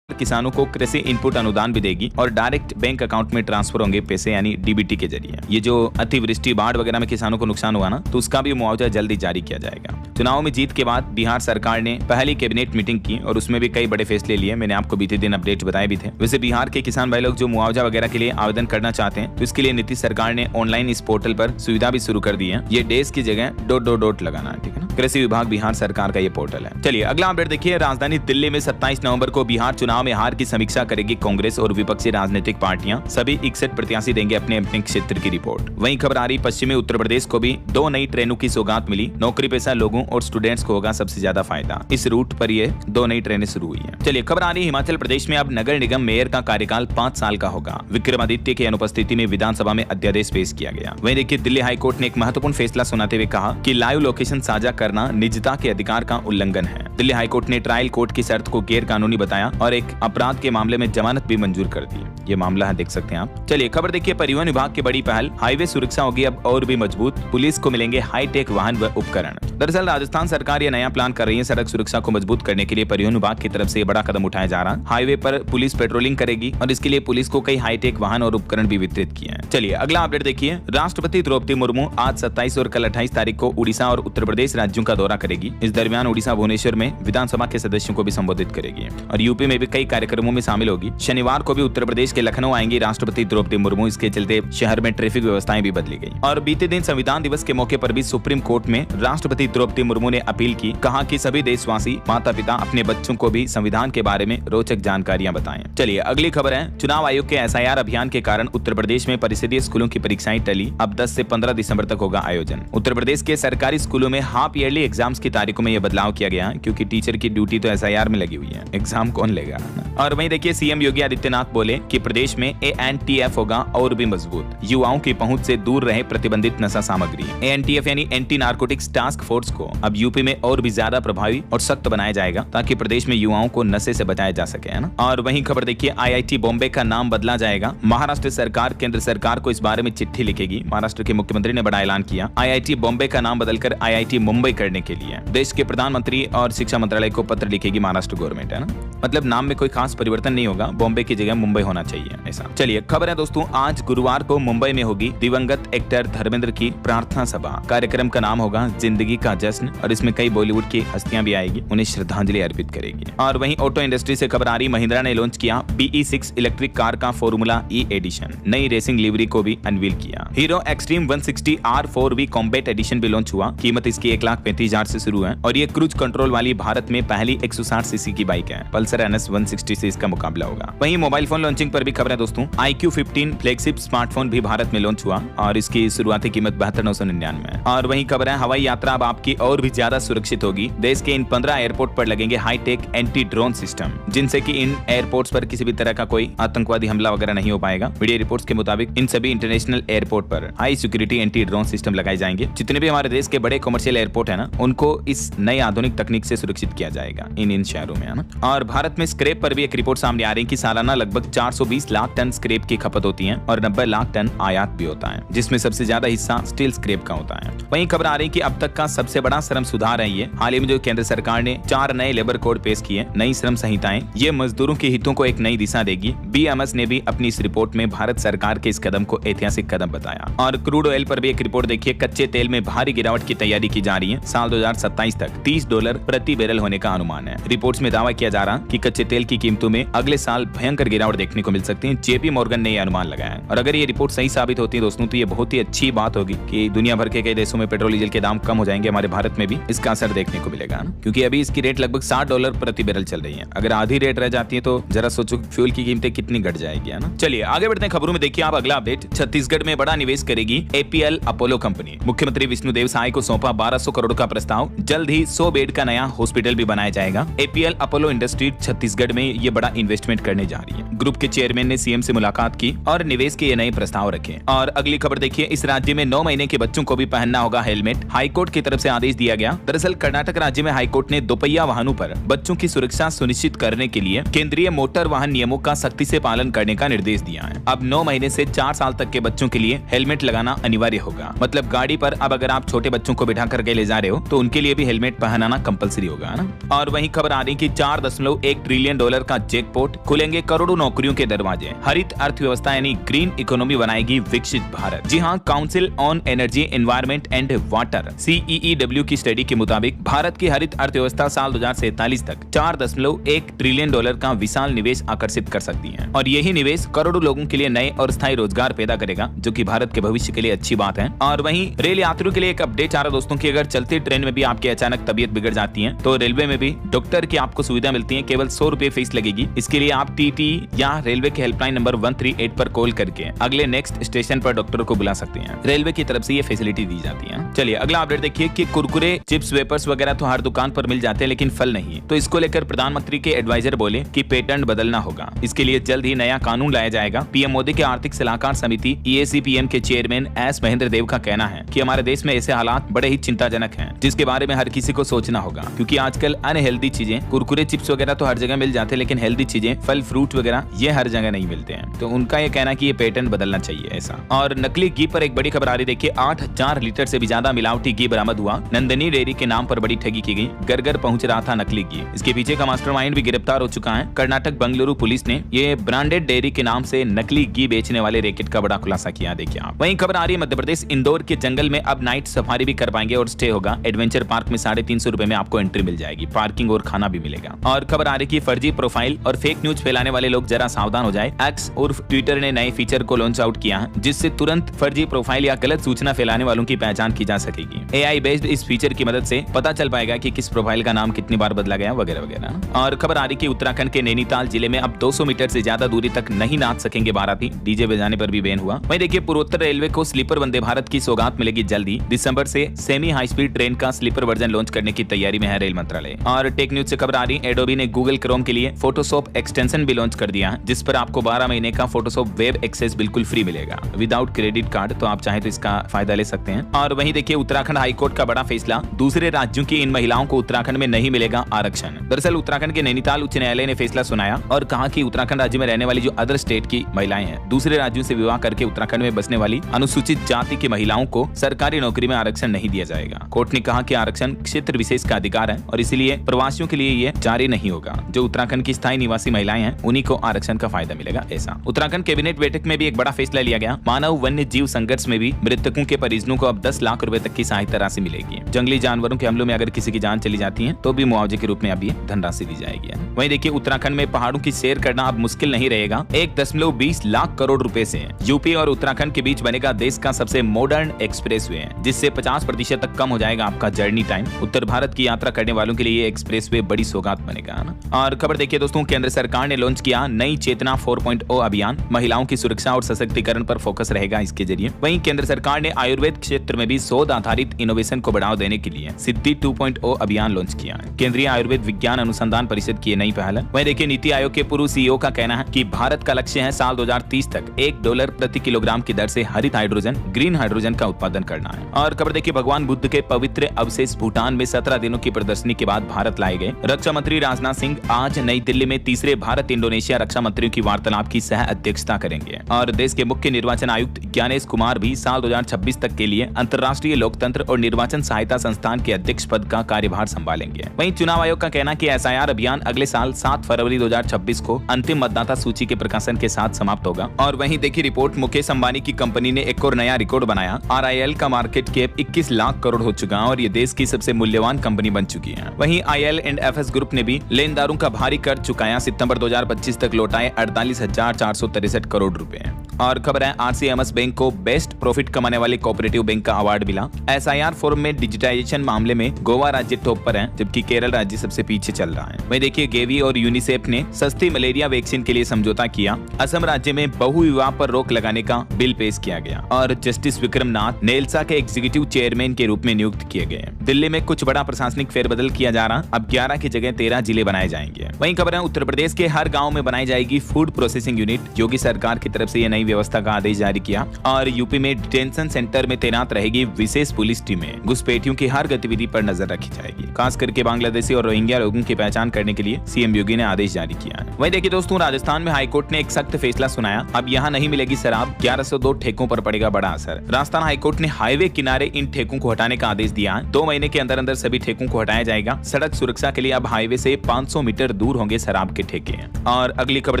किसानों को कृषि इनपुट अनुदान भी देगी और डायरेक्ट बैंक अकाउंट में ट्रांसफर होंगे पैसे, यानी डीबीटी के जरिए। ये जो अतिवृष्टि, बाढ़ वगैरह में किसानों को नुकसान हुआ ना, तो उसका भी मुआवजा जल्दी जारी किया जाएगा। चुनाव में जीत के बाद बिहार सरकार ने पहली कैबिनेट मीटिंग की और उसमें भी कई बड़े फैसले लिए। मैंने आपको बीते दिन अपडेट बताए भी थे। वैसे बिहार के किसान भाई लोग जो मुआवजा वगैरह के लिए आवेदन करना चाहते हैं, तो इसके लिए नीतीश सरकार ने ऑनलाइन इस पोर्टल पर सुविधा भी शुरू कर दी है। ये डेज की जगह डॉट लगाना है, ठीक है ना। कृषि विभाग बिहार सरकार का ये पोर्टल है। चलिए अगला अपडेट देखिए। राजधानी दिल्ली में 27 नवंबर को बिहार चुनाव में हार की समीक्षा करेगी कांग्रेस और विपक्षी राजनीतिक पार्टियां। सभी 61 प्रत्याशी देंगे अपने अपने क्षेत्र की रिपोर्ट। वहीं खबर आ रही पश्चिमी उत्तर प्रदेश को भी 2 नई ट्रेनों की सौगात मिली। नौकरी पेशा लोगों और स्टूडेंट्स को होगा सबसे ज्यादा फायदा। इस रूट पर ये 2 नई ट्रेनें शुरू हुई हैं। चलिए खबर आ रही हिमाचल प्रदेश में अब नगर निगम मेयर का कार्यकाल 5 साल का होगा। विक्रमादित्य की अनुपस्थिति में विधानसभा में अध्यादेश पेश किया गया। वहीं देखिए दिल्ली हाईकोर्ट ने एक महत्वपूर्ण फैसला सुनाते हुए कहा कि लाइव लोकेशन साझा करना निजता के अधिकार का उल्लंघन है। दिल्ली हाईकोर्ट ने ट्रायल कोर्ट की शर्त को गैर कानूनी बताया और एक अपराध के मामले में जमानत भी मंजूर कर दी। ये मामला है, देख सकते हैं आप। चलिए खबर देखिए। परिवहन विभाग की बड़ी पहल, हाईवे सुरक्षा होगी अब और भी मजबूत। पुलिस को मिलेंगे हाईटेक वाहन व उपकरण। दरअसल राजस्थान सरकार ये नया प्लान कर रही है। सड़क सुरक्षा को मजबूत करने के लिए परिवहन विभाग की तरफ से बड़ा कदम उठाया जा रहा है। हाईवे पर पुलिस पेट्रोलिंग करेगी और इसके लिए पुलिस को कई हाईटेक वाहन और उपकरण भी वितरित किए हैं। चलिए अगला अपडेट देखिए। राष्ट्रपति द्रौपदी मुर्मू आज 27 और कल 28 तारीख को उड़ीसा और उत्तर प्रदेश राज्यों का दौरा करेगी। इस दरमियान उड़ीसा भुवनेश्वर में विधानसभा के सदस्यों को भी संबोधित करेगी और यूपी में भी कई कार्यक्रमों में शामिल होगी। शनिवार को भी उत्तर प्रदेश के लखनऊ आएंगी राष्ट्रपति द्रौपदी मुर्मू। इसके चलते शहर में ट्रैफिक व्यवस्थाएं भी बदली गई। और बीते दिन संविधान दिवस के मौके पर भी सुप्रीम कोर्ट में राष्ट्रपति द्रौपदी मुर्मू ने अपील की। कहा कि सभी देशवासी, माता पिता अपने बच्चों को भी संविधान के बारे में रोचक जानकारियां बताएं। चलिए अगली खबर है। चुनाव आयोग के एसआईआर अभियान के कारण उत्तर प्रदेश में परिषदीय स्कूलों की परीक्षाएं टली। अब 10 से 15 दिसंबर तक होगा आयोजन। उत्तर प्रदेश के सरकारी स्कूलों में हाफ ईयरली एग्जाम्स की तारीखों में यह बदलाव किया गया है, क्योंकि टीचर की ड्यूटी तो एसआईआर में लगी हुई है, एग्जाम कौन लेगा। और वहीं देखिए सीएम योगी आदित्यनाथ बोले कि प्रदेश में एएनटीएफ होगा और भी मजबूत। युवाओं की पहुंच से दूर रहे प्रतिबंधित नशा सामग्री। एएनटीएफ यानी एंटी नार्कोटिक्स टास्क फोर्स को अब यूपी में और भी ज्यादा प्रभावी और सख्त बनाया जाएगा, ताकि प्रदेश में युवाओं को नशे से बचाया जा सके, है ना। और वहीं खबर देखिए। आईआईटी बॉम्बे का नाम बदला जाएगा। महाराष्ट्र सरकार केंद्र सरकार को इस बारे में चिट्ठी लिखेगी। महाराष्ट्र के मुख्यमंत्री ने बड़ा ऐलान किया। आईआईटी बॉम्बे का नाम बदलकर आईआईटी मुंबई करने के लिए देश के प्रधानमंत्री और शिक्षा मंत्रालय को पत्र लिखेगी महाराष्ट्र गवर्नमेंट, है ना। मतलब नाम में कोई खास परिवर्तन नहीं होगा, बॉम्बे की जगह मुंबई होना चाहिए ऐसा। चलिए खबर है दोस्तों। आज गुरुवार को मुंबई में होगी दिवंगत एक्टर धर्मेंद्र की प्रार्थना सभा। कार्यक्रम का नाम होगा जिंदगी का जश्न और इसमें कई बॉलीवुड की हस्तियां भी आएगी, उन्हें श्रद्धांजलि अर्पित करेगी। और वहीं ऑटो इंडस्ट्री से खबर आ रही। महिंद्रा ने लॉन्च किया BE6 इलेक्ट्रिक कार का फॉर्मूला ई एडिशन। नई रेसिंग लिवरी को भी अनवील किया। Hero Xtreme 160 R4V combat edition भी लॉन्च हुआ। कीमत इसकी 1,35,000 से शुरू है और ये क्रूज कंट्रोल वाली भारत में पहली 160 सीसी की बाइक है। पल्सर NS 160 से इसका मुकाबला होगा। वहीं मोबाइल फोन लॉन्चिंग पर भी खबर है दोस्तों। iQ15 फ्लैगशिप स्मार्टफोन भी भारत में लॉन्च हुआ और इसकी शुरुआती कीमत 72,999 है। और वहीं खबर है हवाई यात्रा अब आपकी और भी ज्यादा सुरक्षित होगी। देश के इन 15 एयरपोर्ट पर लगेंगे हाईटेक एंटी ड्रोन सिस्टम, जिनसे कि इन एयरपोर्ट्स पर किसी भी तरह का कोई आतंकवादी हमला वगैरह नहीं हो पाएगा। मीडिया रिपोर्ट्स के मुताबिक इन सभी इंटरनेशनल एयरपोर्ट पर high security anti drone system लगाए जाएंगे। जितने भी हमारे देश के बड़े कमर्शियल एयरपोर्ट है ना, उनको इस नई आधुनिक तकनीक से सुरक्षित किया जाएगा इन शहरों में, है ना। और भारत में स्क्रैप पर भी एक रिपोर्ट सामने आ रही है कि सालाना लगभग 420 लाख टन स्क्रैप की खपत होती है और 90 लाख टन आयात भी होता है, जिसमें सबसे ज्यादा हिस्सा स्टील स्क्रैप का होता है। वहीं खबर आ रही है कि अब तक का सबसे बड़ा श्रम सुधार है ये। हाल ही में जो केंद्र सरकार ने 4 नए लेबर कोड पेश किए, नई श्रम संहिताएं, ये मजदूरों के हितों को एक नई दिशा देगी। BMS ने भी अपनी इस रिपोर्ट में भारत सरकार के इस कदम को ऐतिहासिक कदम बताया। और क्रूड ऑयल पर भी एक रिपोर्ट देखिए। कच्चे तेल में भारी गिरावट की तैयारी की जा रही है। साल 2027 तक $30 प्रति बैरल होने का अनुमान है। रिपोर्ट्स में दावा किया जा रहा कि कच्चे तेल की कीमतों में अगले साल भयंकर गिरावट देखने को मिल सकती है। JP मॉर्गन ने यह अनुमान लगाया है। और अगर ये रिपोर्ट सही साबित होती है दोस्तों, तो ये बहुत ही अच्छी बात होगी कि दुनिया भर के कई देशों में पेट्रोल डीजल के दाम कम हो जाएंगे। हमारे भारत में भी इसका असर देखने को मिलेगा, क्योंकि अभी इसकी रेट लगभग $60 प्रति बैरल चल रही है। अगर आधी रेट रह जाती है तो जरा सोचो फ्यूल की कीमतें कितनी घट जाएगी, है ना। चलिए आगे बढ़ते हैं खबरों में। देखिए आप अगला अपडेट। छत्तीसगढ़ में बड़ा निवेश करेगी APL अपोलो कंपनी। मुख्यमंत्री विष्णुदेव साय को सौंपा 1200 करोड़ का प्रस्ताव। जल्द ही 100 बेड का नया हॉस्पिटल भी बनाया जाएगा। APL अपोलो इंडस्ट्री छत्तीसगढ़ में ये बड़ा इन्वेस्टमेंट करने जा रही है। ग्रुप के चेयरमैन ने सीएम से मुलाकात की और निवेश के ये नए प्रस्ताव रखे। और अगली खबर देखिए, इस राज्य में 9 महीने के बच्चों को भी पहनना होगा हेलमेट। हाईकोर्ट की तरफ से आदेश दिया गया। दरअसल कर्नाटक राज्य में हाईकोर्ट ने दोपहिया वाहनों पर बच्चों की सुरक्षा सुनिश्चित करने के लिए केंद्रीय मोटर वाहन नियमों का सख्ती से पालन करने का निर्देश दिया है। अब 9 महीने से 4 साल तक के बच्चों के लिए हेलमेट लगाना अनिवार्य होगा। मतलब गाड़ी पर अब अगर आप छोटे बच्चों को बिठा करके ले जा रहे हो तो उनके लिए भी हेलमेट पहनाना कंपलसरी होगा ना। और वहीं खबर आ रही कि $4.1 ट्रिलियन का जैकपॉट, खुलेंगे करोड़ों नौकरियों के दरवाजे। हरित अर्थव्यवस्था यानी ग्रीन इकोनॉमी बनाएगी विकसित भारत। जी हाँ, council on energy environment and water CEEW की स्टडी के मुताबिक भारत की हरित अर्थव्यवस्था साल 2047 तक $4.1 ट्रिलियन का विशाल निवेश आकर्षित कर सकती है। और यही निवेश करोड़ों लोगों के लिए नए और स्थायी रोजगार पैदा करेगा, जो कि भारत के भविष्य के लिए अच्छी बात है। और वहीं रेल यात्रियों के लिए एक अपडेट आ रहा दोस्तों की अगर चलती ट्रेन में भी आपकी अचानक तबीयत बिगड़ जाती है तो रेलवे में भी डॉक्टर की आपको सुविधा मिलती है। केवल 100 रुपए फीस लगेगी। इसके लिए आप TT या रेलवे के हेल्पलाइन नंबर 138 पर कॉल करके अगले नेक्स्ट स्टेशन पर डॉक्टर को बुला सकते हैं। रेलवे की तरफ से ये फैसिलिटी दी जाती है। चलिए अगला अपडेट देखिए कि कुरकुरे, चिप्स, वेपर्स वगैरह तो हर दुकान पर मिल जाते हैं, लेकिन फल नहीं। तो इसको लेकर प्रधानमंत्री के एडवाइजर बोले कि पेटेंट बदलना होगा। इसके लिए जल्द ही नया कानून लाया जाएगा। पीएम मोदी के आर्थिक सलाहकार समिति EAC-PM के चेयरमैन एस महेंद्र देव का कहना है कि हमारे देश में ऐसे हालात बड़े ही चिंताजनक हैं, जिसके बारे में हर किसी को सोचना होगा। क्योंकि आजकल अनहेल्दी चीजें, कुरकुरे, चिप्स वगैरह तो हर जगह मिल जाते हैं, लेकिन हेल्दी चीजें, फल, फ्रूट वगैरह ये हर जगह नहीं मिलते हैं। तो उनका ये कहना कि ये पेटेंट बदलना चाहिए ऐसा। और नकली घी पर एक बड़ी खबर आ रही, देखिए 8000 लीटर से भी ज्यादा मिलावटी घी बरामद हुआ। नंदनी डेयरी के नाम पर बड़ी ठगी की गई। घर घर पहुंच रहा था नकली घी। इसके पीछे का मास्टरमाइंड भी गिरफ्तार हो चुका है। कर्नाटक बंगलुरु पुलिस ने ये ब्रांडेड डेयरी के नाम से नकली घी बेचने वाले रैकेट का बड़ा खुलासा किया। देखिए आप। वहीं खबर आ रही है मध्य प्रदेश इंदौर के जंगल में अब नाइट सफारी भी कर पाएंगे और स्टे होगा। एडवेंचर पार्क में 350 रुपए में आपको एंट्री मिल जाएगी। पार्किंग और खाना भी मिलेगा। और खबर आ रही है कि फर्जी प्रोफाइल और फेक न्यूज फैलाने वाले लोग जरा सावधान हो जाए। एक्स उर्फ ट्विटर ने नए फीचर को लॉन्च आउट किया है, जिससे तुरंत फर्जी प्रोफाइल या गलत सूचना फैलाने वालों की पहचान की जा सकेगी। AI बेस्ड इस फीचर की मदद से पता चल पाएगा कि किस प्रोफाइल का नाम कितनी बार बदला गया वगैरह वगैरह। और खबर आ रही कि उत्तराखंड के नैनीताल जिले में अब 200 मीटर से ज्यादा दूरी तक नहीं नाच सकेंगे बाराती। डीजे बजाने पर भी बैन हुआ। वहीं देखिए पूर्वोत्तर रेलवे को स्लीपर वंदे भारत की सौगात मिलेगी जल्दी। दिसंबर से सेमी हाई स्पीड ट्रेन का स्लीपर वर्जन लॉन्च करने की तैयारी में है रेल मंत्रालय। और टेक न्यूज से खबर आ रही, एडोबी ने गूगल क्रोम के लिए फोटोशॉप एक्सटेंशन भी लॉन्च कर दिया है, जिस पर आपको 12 महीने का फोटोशॉप वेब एक्सेस बिल्कुल फ्री मिलेगा विदाउट क्रेडिट कार्ड। तो आप चाहे तो इसका फायदा ले सकते हैं। और वहीं देखिए उत्तराखंड हाईकोर्ट का बड़ा फैसला, दूसरे राज्यों की इन महिलाओं को उत्तराखंड में नहीं मिलेगा आरक्षण। दरअसल उत्तराखंड के नैनीताल उच्च न्यायालय ने फैसला सुनाया और कहा कि उत्तराखंड राज्य में रहने वाली जो अदर स्टेट की महिलाएं हैं, दूसरे राज्यों से विवाह करके उत्तराखंड में बसने वाली अनुसूचित जाति की महिलाओं को सरकारी नौकरी में आरक्षण नहीं दिया जाएगा। कोर्ट ने कहा कि आरक्षण क्षेत्र विशेष का अधिकार है और इसलिए प्रवासियों के लिए ये जारी नहीं होगा। जो उत्तराखंड की स्थायी निवासी महिलाएं हैं उन्हीं को आरक्षण का फायदा मिलेगा ऐसा। उत्तराखंड कैबिनेट बैठक में भी एक बड़ा फैसला लिया गया। मानव वन्य जीव संघर्ष में भी मृतकों के परिजनों को अब 10 लाख रुपए तक की सहायता राशि मिलेगी। जंगली जानवरों के हमलों में अगर किसी की जान चली जाती है तो भी मुआवजे के रूप में अब ये धनराशि दी जाएगी। वहीं देखिए उत्तराखंड में पहाड़ों की सैर करना अब मुश्किल नहीं रहेगा। 1.20 लाख करोड़ रुपए से यूपी और उत्तराखंड के बीच बनेगा देश का सबसे मॉडर्न एक्सप्रेसवे, जिससे 50% तक कम हो जाएगा आपका जर्नी टाइम। उत्तर भारत की यात्रा करने वालों के लिए ये एक्सप्रेसवे बड़ी सौगात बनेगा ना। और खबर देखिए दोस्तों, केंद्र सरकार ने लॉन्च किया नई चेतना 4.0 अभियान। महिलाओं की सुरक्षा और सशक्तिकरण पर फोकस रहेगा इसके जरिए। वहीं केंद्र सरकार ने आयुर्वेद क्षेत्र में भी शोध आधारित इनोवेशन को बढ़ावा देने के लिए सिद्धि 2.0 अभियान लॉन्च किया है। केंद्रीय आयुर्वेद विज्ञान अनुसंधान परिषद की नई पहल है। वहीं देखिए नीति आयोग के पूर्व CEO का कहना है कि भारत का लक्ष्य है साल 2030 तक $1 प्रति किलोग्राम की दर से हरित हाइड्रोजन, ग्रीन हाइड्रोजन का उत्पादन करना है। और खबर देखिए भगवान बुद्ध के पवित्र अवशेष भूटान में 17 दिनों की प्रदर्शनी के बाद भारत लाए गए। रक्षा मंत्री राजनाथ सिंह आज नई दिल्ली में तीसरे भारत इंडोनेशिया रक्षा मंत्रियों की वार्तालाप की सह अध्यक्षता करेंगे। और देश के मुख्य निर्वाचन आयुक्त ज्ञानेश कुमार भी साल 2026 तक के लिए अंतर्राष्ट्रीय लोकतंत्र और निर्वाचन सहायता संस्थान के अध्यक्ष पद का कार्यभार संभालेंगे। वहीं चुनाव आयोग का कहना कि SIR अभियान अगले साल 7 फरवरी 2026 को अंतिम मतदाता सूची के प्रकाशन के साथ समाप्त होगा। और वहीं देखिए रिपोर्ट, मुकेश अंबानी की कंपनी ने एक और नया रिकॉर्ड बनाया। RIL का मार्केट कैप 21 लाख करोड़ हो चुका है और ये देश की सबसे मूल्यवान कंपनी बन चुकी है। वहीं IL&FS ग्रुप ने भी लेनदारों का भारी कर चुकाया। सितंबर 2025 तक लौटाए 48,463 करोड़ रुपए। और खबर है RCMS बैंक को बेस्ट प्रॉफिट कमाने वाले कोऑपरेटिव बैंक का अवार्ड मिला। SIR फॉर्म में डिजिटाइजेशन मामले में गोवा राज्य टॉप पर है, जबकि केरल राज्य सबसे पीछे चल रहा है। वहीं देखिए गेवी और यूनिसेफ ने सस्ती मलेरिया वैक्सीन के लिए समझौता किया। असम राज्य में बहुविवाह पर रोक लगाने का बिल पेश किया गया। और जस्टिस विक्रम नाथ नेल्सा के एग्जीक्यूटिव चेयरमैन के रूप में नियुक्त किए गए। दिल्ली में कुछ बड़ा प्रशासनिक फेरबदल किया जा रहा। अब 11 की जगह 13 जिले बनाए बढ़ाए जाएंगे। वहीं खबर है उत्तर प्रदेश के हर गाँव में बनाई जाएगी फूड प्रोसेसिंग यूनिट। योगी सरकार की तरफ से यह नई व्यवस्था का आदेश जारी किया। और यूपी में डिटेंशन सेंटर में तैनात रहेगी विशेष पुलिस टीमें। घुसपैठियों की हर गतिविधि पर नजर रखी जाएगी। खास करके बांग्लादेशी और रोहिंग्या लोगों की पहचान करने के लिए सीएम योगी ने आदेश जारी किया है। वहीं देखिए दोस्तों, राजस्थान में हाईकोर्ट ने एक सख्त फैसला सुनाया। अब यहाँ नहीं मिलेगी शराब, 1102 ठेकों पर पड़ेगा बड़ा असर। राजस्थान हाईकोर्ट ने हाईवे किनारे इन ठेकों को हटाने का आदेश दिया है। 2 महीने के अंदर अंदर सभी ठेकों को हटाया जाएगा। सड़क सुरक्षा के लिए अब हाईवे से 500 मीटर दूर होंगे शराब के ठेके। और अगली खबर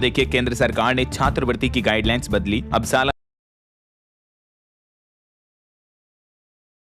देखिए, केंद्र सरकार ने छात्रवृत्ति की गाइडलाइंस बदली। अब साल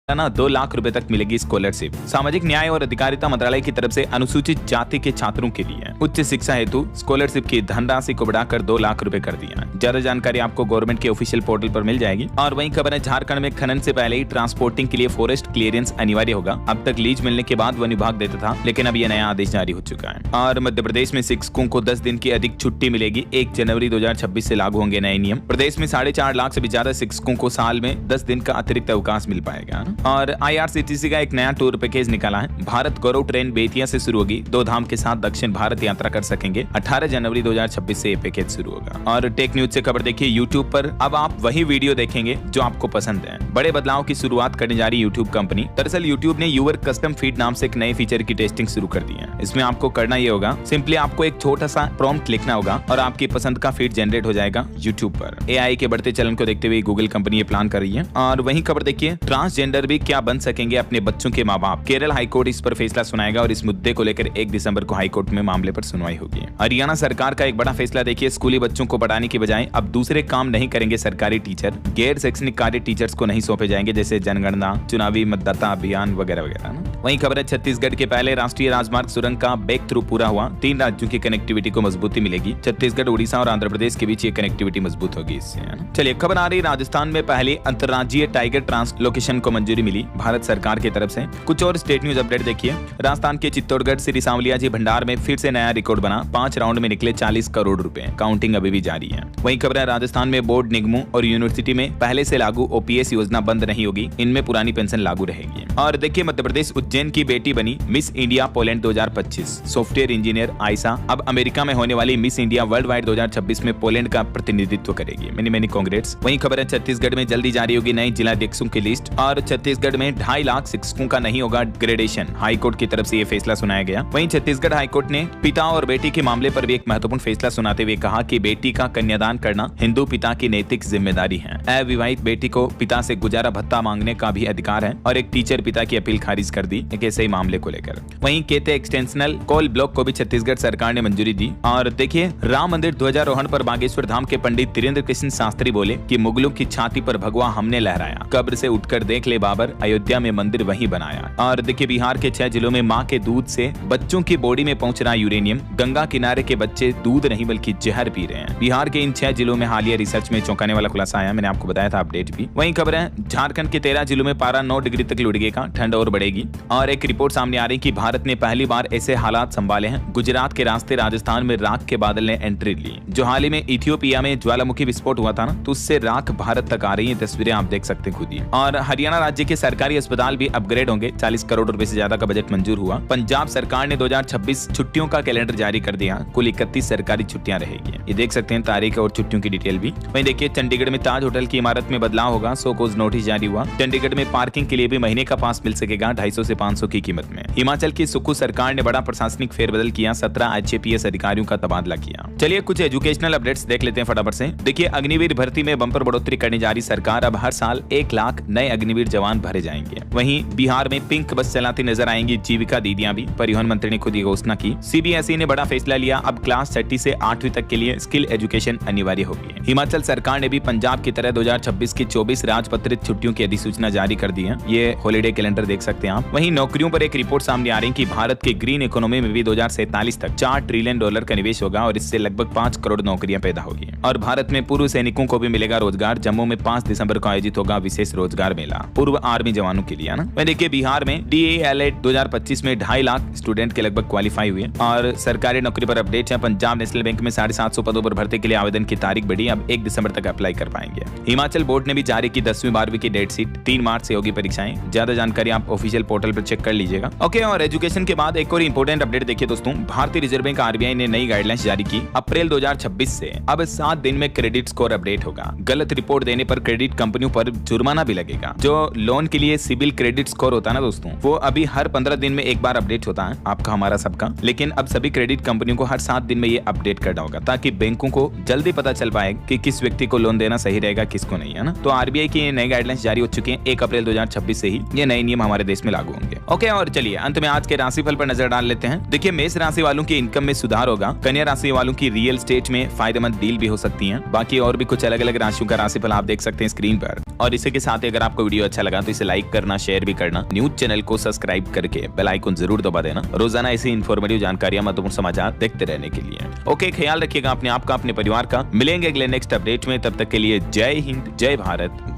2 लाख रुपए तक मिलेगी स्कॉलरशिप। सामाजिक न्याय और अधिकारिता मंत्रालय की तरफ से अनुसूचित जाति के छात्रों के लिए उच्च शिक्षा हेतु स्कॉलरशिप की धनराशि को बढ़ाकर 2 लाख रुपए कर दिया है। ज्यादा जानकारी आपको गवर्नमेंट के ऑफिशियल पोर्टल पर मिल जाएगी। और वहीं खबर है, झारखंड में खनन से पहले ही ट्रांसपोर्टिंग के लिए फॉरेस्ट क्लियरेंस अनिवार्य होगा। अब तक लीज मिलने के बाद वन विभाग देता था, लेकिन अब यह नया आदेश जारी हो चुका है। और मध्य प्रदेश में शिक्षकों को 10 दिन की अधिक छुट्टी मिलेगी। 1 जनवरी 2026 से लागू होंगे नए नियम। प्रदेश में 4.5 लाख से भी ज्यादा शिक्षकों को साल में 10 दिन का अतिरिक्त अवकाश मिल पाएगा। और IRCTC का एक नया टूर पैकेज निकाला है। भारत गौरव ट्रेन बेतिया से शुरू होगी। 2 धाम के साथ दक्षिण भारत यात्रा कर सकेंगे। 18 जनवरी 2026 से ये पैकेज शुरू होगा। और टेक न्यूज से खबर देखिए, यूट्यूब पर अब आप वही वीडियो देखेंगे जो आपको पसंद है। बड़े बदलाव की शुरुआत करने जा रही यूट्यूब कंपनी। दरअसल यूट्यूब ने यूवर कस्टम फीड नाम से एक नए फीचर की टेस्टिंग शुरू कर दी है। इसमें आपको करना ये होगा, सिंपली आपको एक छोटा सा प्रॉम्प्ट लिखना होगा और आपकी पसंद का फीड जनरेट हो जाएगा यूट्यूब पर। AI के बढ़ते चलन को देखते हुए गूगल कंपनी ये प्लान कर रही है। और वहीं खबर देखिए, ट्रांसजेंडर भी क्या बन सकेंगे अपने बच्चों के माँ बाप। केरल हाईकोर्ट इस पर फैसला सुनाएगा और इस मुद्दे को लेकर 1 दिसंबर को हाईकोर्ट में मामले पर सुनवाई होगी। हरियाणा सरकार का एक बड़ा फैसला देखिए, स्कूली बच्चों को पढ़ाने की बजाय अब दूसरे काम नहीं करेंगे सरकारी टीचर। गैर शैक्षणिक कार्य टीचर्स को नहीं सौंपे जाएंगे, जैसे जनगणना, चुनावी मतदाता अभियान वगैरह वगैरह। वहीं खबर है, छत्तीसगढ़ के पहले राष्ट्रीय राजमार्ग सुरंग का ब्रेक थ्रू पूरा हुआ। 3 राज्यों की कनेक्टिविटी को मजबूती मिलेगी। छत्तीसगढ़, उड़ीसा और आंध्र प्रदेश के बीच ये कनेक्टिविटी मजबूत होगी इससे। चलिए खबर आ रही, राजस्थान में पहली अंतर्राज्यीय टाइगर ट्रांसलोकेशन को मंजूरी मिली भारत सरकार की तरफ से। कुछ और स्टेट न्यूज अपडेट देखिए। राजस्थान के चित्तौड़गढ़ श्री सांवलिया जी भंडार में फिर से नया रिकॉर्ड बना। 5 राउंड में निकले 40 करोड़ रुपए। काउंटिंग अभी भी जारी है। वहीं खबर है, राजस्थान में बोर्ड, निगमों और यूनिवर्सिटी में पहले से लागू OPS योजना बंद नहीं होगी। इनमें पुरानी पेंशन लागू रहेगी। और देखिए, मध्य प्रदेश उज्जैन की बेटी बनी miss India Poland 2025। Software engineer Ayesha अब अमेरिका में होने वाली मिस इंडिया वर्ल्ड वाइड 2026 में पोलैंड का प्रतिनिधित्व करेगी। Many congrats. वहीं खबर है, छत्तीसगढ़ में जल्दी जारी होगी नई जिलाध्यक्षों की लिस्ट। और छत्तीसगढ़ में 2.5 लाख शिक्षकों का नहीं होगा ग्रेडेशन। हाईकोर्ट की तरफ से यह फैसला सुनाया गया। वहीं छत्तीसगढ़ हाईकोर्ट ने पिता और बेटी के मामले पर भी एक महत्वपूर्ण फैसला सुनाते हुए कहा कि बेटी का कन्यादान करना हिंदू पिता की नैतिक जिम्मेदारी है। अविवाहित बेटी को पिता से गुजारा भत्ता मांगने का भी अधिकार है। और एक टीचर पिता की अपील खारिज कर दी एक ऐसे ही मामले को लेकर। वहीं केते एक्सटेंशनल कोल ब्लॉक को भी छत्तीसगढ़ सरकार ने मंजूरी दी। और देखिए, राम मंदिर ध्वजारोहण पर बागेश्वर धाम के पंडित धीरेन्द्र कृष्ण शास्त्री बोले कि मुगलों की छाती पर भगवा हमने लहराया। कब्र से उठकर देख ले बाबर, अयोध्या में मंदिर वही बनाया। और देखिए, बिहार के 6 जिलों में मां के दूध से बच्चों की बॉडी में पहुंच रहा यूरेनियम। गंगा किनारे के बच्चे दूध नहीं बल्कि जहर पी रहे हैं। बिहार के इन 6 जिलों में हालिया रिसर्च में चौंकाने वाला खुलासा आया। मैंने आपको बताया था अपडेट भी। वहीं खबर है, झारखंड के 13 जिलों में पारा 9 डिग्री तक लुढ़केगा। ठंड और बढ़ेगी। और एक रिपोर्ट सामने आ रही कि भारत ने पहली बार ऐसे हालात संभाले हैं। गुजरात के रास्ते राजस्थान में राख के बादल ने एंट्री ली। जो हाल ही में इथियोपिया में ज्वालामुखी विस्फोट हुआ था ना, तो उससे राख भारत तक आ रही है। तस्वीरें आप देख सकते खुद ही। और हरियाणा राज्य के सरकारी अस्पताल भी अपग्रेड होंगे। 40 करोड़ रुपए से ज्यादा का बजट मंजूर हुआ। पंजाब सरकार ने 2026 छुट्टियों का कैलेंडर जारी कर दिया। कुल 31 सरकारी छुट्टियां रहेगी। ये देख सकते हैं तारीख और छुट्टियों की डिटेल भी। वहीं देखिए, चंडीगढ़ में ताज होटल की इमारत में बदलाव होगा। सो कोज नोटिस जारी हुआ। चंडीगढ़ में पार्किंग के लिए भी महीने का पास मिल सकेगा 250 से 500 की कीमत में। हिमाचल की सुक्खू सरकार ने बड़ा प्रशासनिक फेरबदल किया। 17 HAPS अधिकारियों का तबादला किया। चलिए कुछ एजुकेशनल अपडेट्स देख लेते हैं फटाफट से। देखिए, अग्निवीर भर्ती में बंपर बढ़ोतरी करने जा रही सरकार। अब हर साल 1 लाख नए अग्निवीर जवान भरे जाएंगे। वहीं बिहार में पिंक बस चलाती नजर आएंगी जीविका दीदियां भी। परिवहन मंत्री ने खुद ये घोषणा की। CBSE ने बड़ा फैसला लिया। अब क्लास 6 से 8वीं तक के लिए स्किल एजुकेशन अनिवार्य होगी। हिमाचल सरकार ने भी पंजाब की तरह 2026 की 24 राजपत्रित छुट्टियों की अधिसूचना जारी कर दी है। ये हॉलिडे कैलेंडर देख सकते हैं आप। वहीं नौकरियों पर एक रिपोर्ट सामने आ रही है कि भारत के ग्रीन इकोनॉमी में भी 2047 तक $4 ट्रिलियन का निवेश होगा और इससे लगभग 5 करोड़ नौकरियां पैदा होगी। और भारत में पूर्व सैनिकों को भी मिलेगा रोजगार। जम्मू में 5 दिसंबर को आयोजित होगा विशेष रोजगार मेला। पूर्व पूर्व आर्मी जवानों के लिए, है ना। वहीं देखिए बिहार में DALED 2025 में 2.5 लाख स्टूडेंट के लगभग क्वालिफाई हुए और सरकारी नौकरी पर अपडेट है। पंजाब नेशनल बैंक में 750 पदों पर भर्ती के लिए आवेदन की तारीख बढ़ी, अब 1 दिसंबर तक अप्लाई कर पाएंगे। हिमाचल बोर्ड ने भी जारी की 10वीं 12वीं की डेट शीट, 3 मार्च से होगी परीक्षाएं। ज्यादा जानकारी आप ऑफिशियल पोर्टल पर चेक कर लीजिएगा। ओके, और एजुकेशन के बाद एक और इंपॉर्टेंट अपडेट देखिए दोस्तों, भारतीय रिजर्व बैंक RBI ने नई गाइडलाइंस जारी की। अप्रैल 2026 से अब 7 दिन में क्रेडिट स्कोर अपडेट होगा। गलत रिपोर्ट देने पर क्रेडिट कंपनियों पर जुर्माना भी लगेगा। जो लोन के लिए सिविल क्रेडिट स्कोर होता है ना दोस्तों, वो अभी हर 15 दिन में एक बार अपडेट होता है, आपका हमारा सबका। लेकिन अब सभी क्रेडिट कंपनियों को हर 7 दिन में ये अपडेट करना होगा, ताकि बैंकों को जल्दी पता चल पाए कि किस व्यक्ति को लोन देना सही रहेगा, किसको नहीं, है ना। तो RBI की नई गाइडलाइंस जारी हो चुकी है। 1 अप्रैल 2026 से ही ये नए नियम हमारे देश में लागू होंगे। ओके, और चलिए अंत में आज के राशिफल पर नजर डाल लेते हैं। देखिए मेष राशि वालों की इनकम में सुधार होगा। कन्या राशि वालों की रियल एस्टेट में फायदेमंद डील भी हो सकती है। बाकी और भी कुछ अलग अलग राशियों का राशिफल आप देख सकते हैं स्क्रीन पर। और इसी के साथ अगर आपको वीडियो अच्छा लगा तो इसे लाइक करना, शेयर भी करना, न्यूज चैनल को सब्सक्राइब करके बेल आइकन जरूर दबा देना, रोजाना ऐसी इन्फॉर्मेटिव जानकारियां, महत्वपूर्ण समाचार देखते रहने के लिए। ओके, ख्याल रखिएगा अपने आप का, अपने परिवार का। मिलेंगे अगले नेक्स्ट अपडेट में, तब तक के लिए जय हिंद, जय भारत।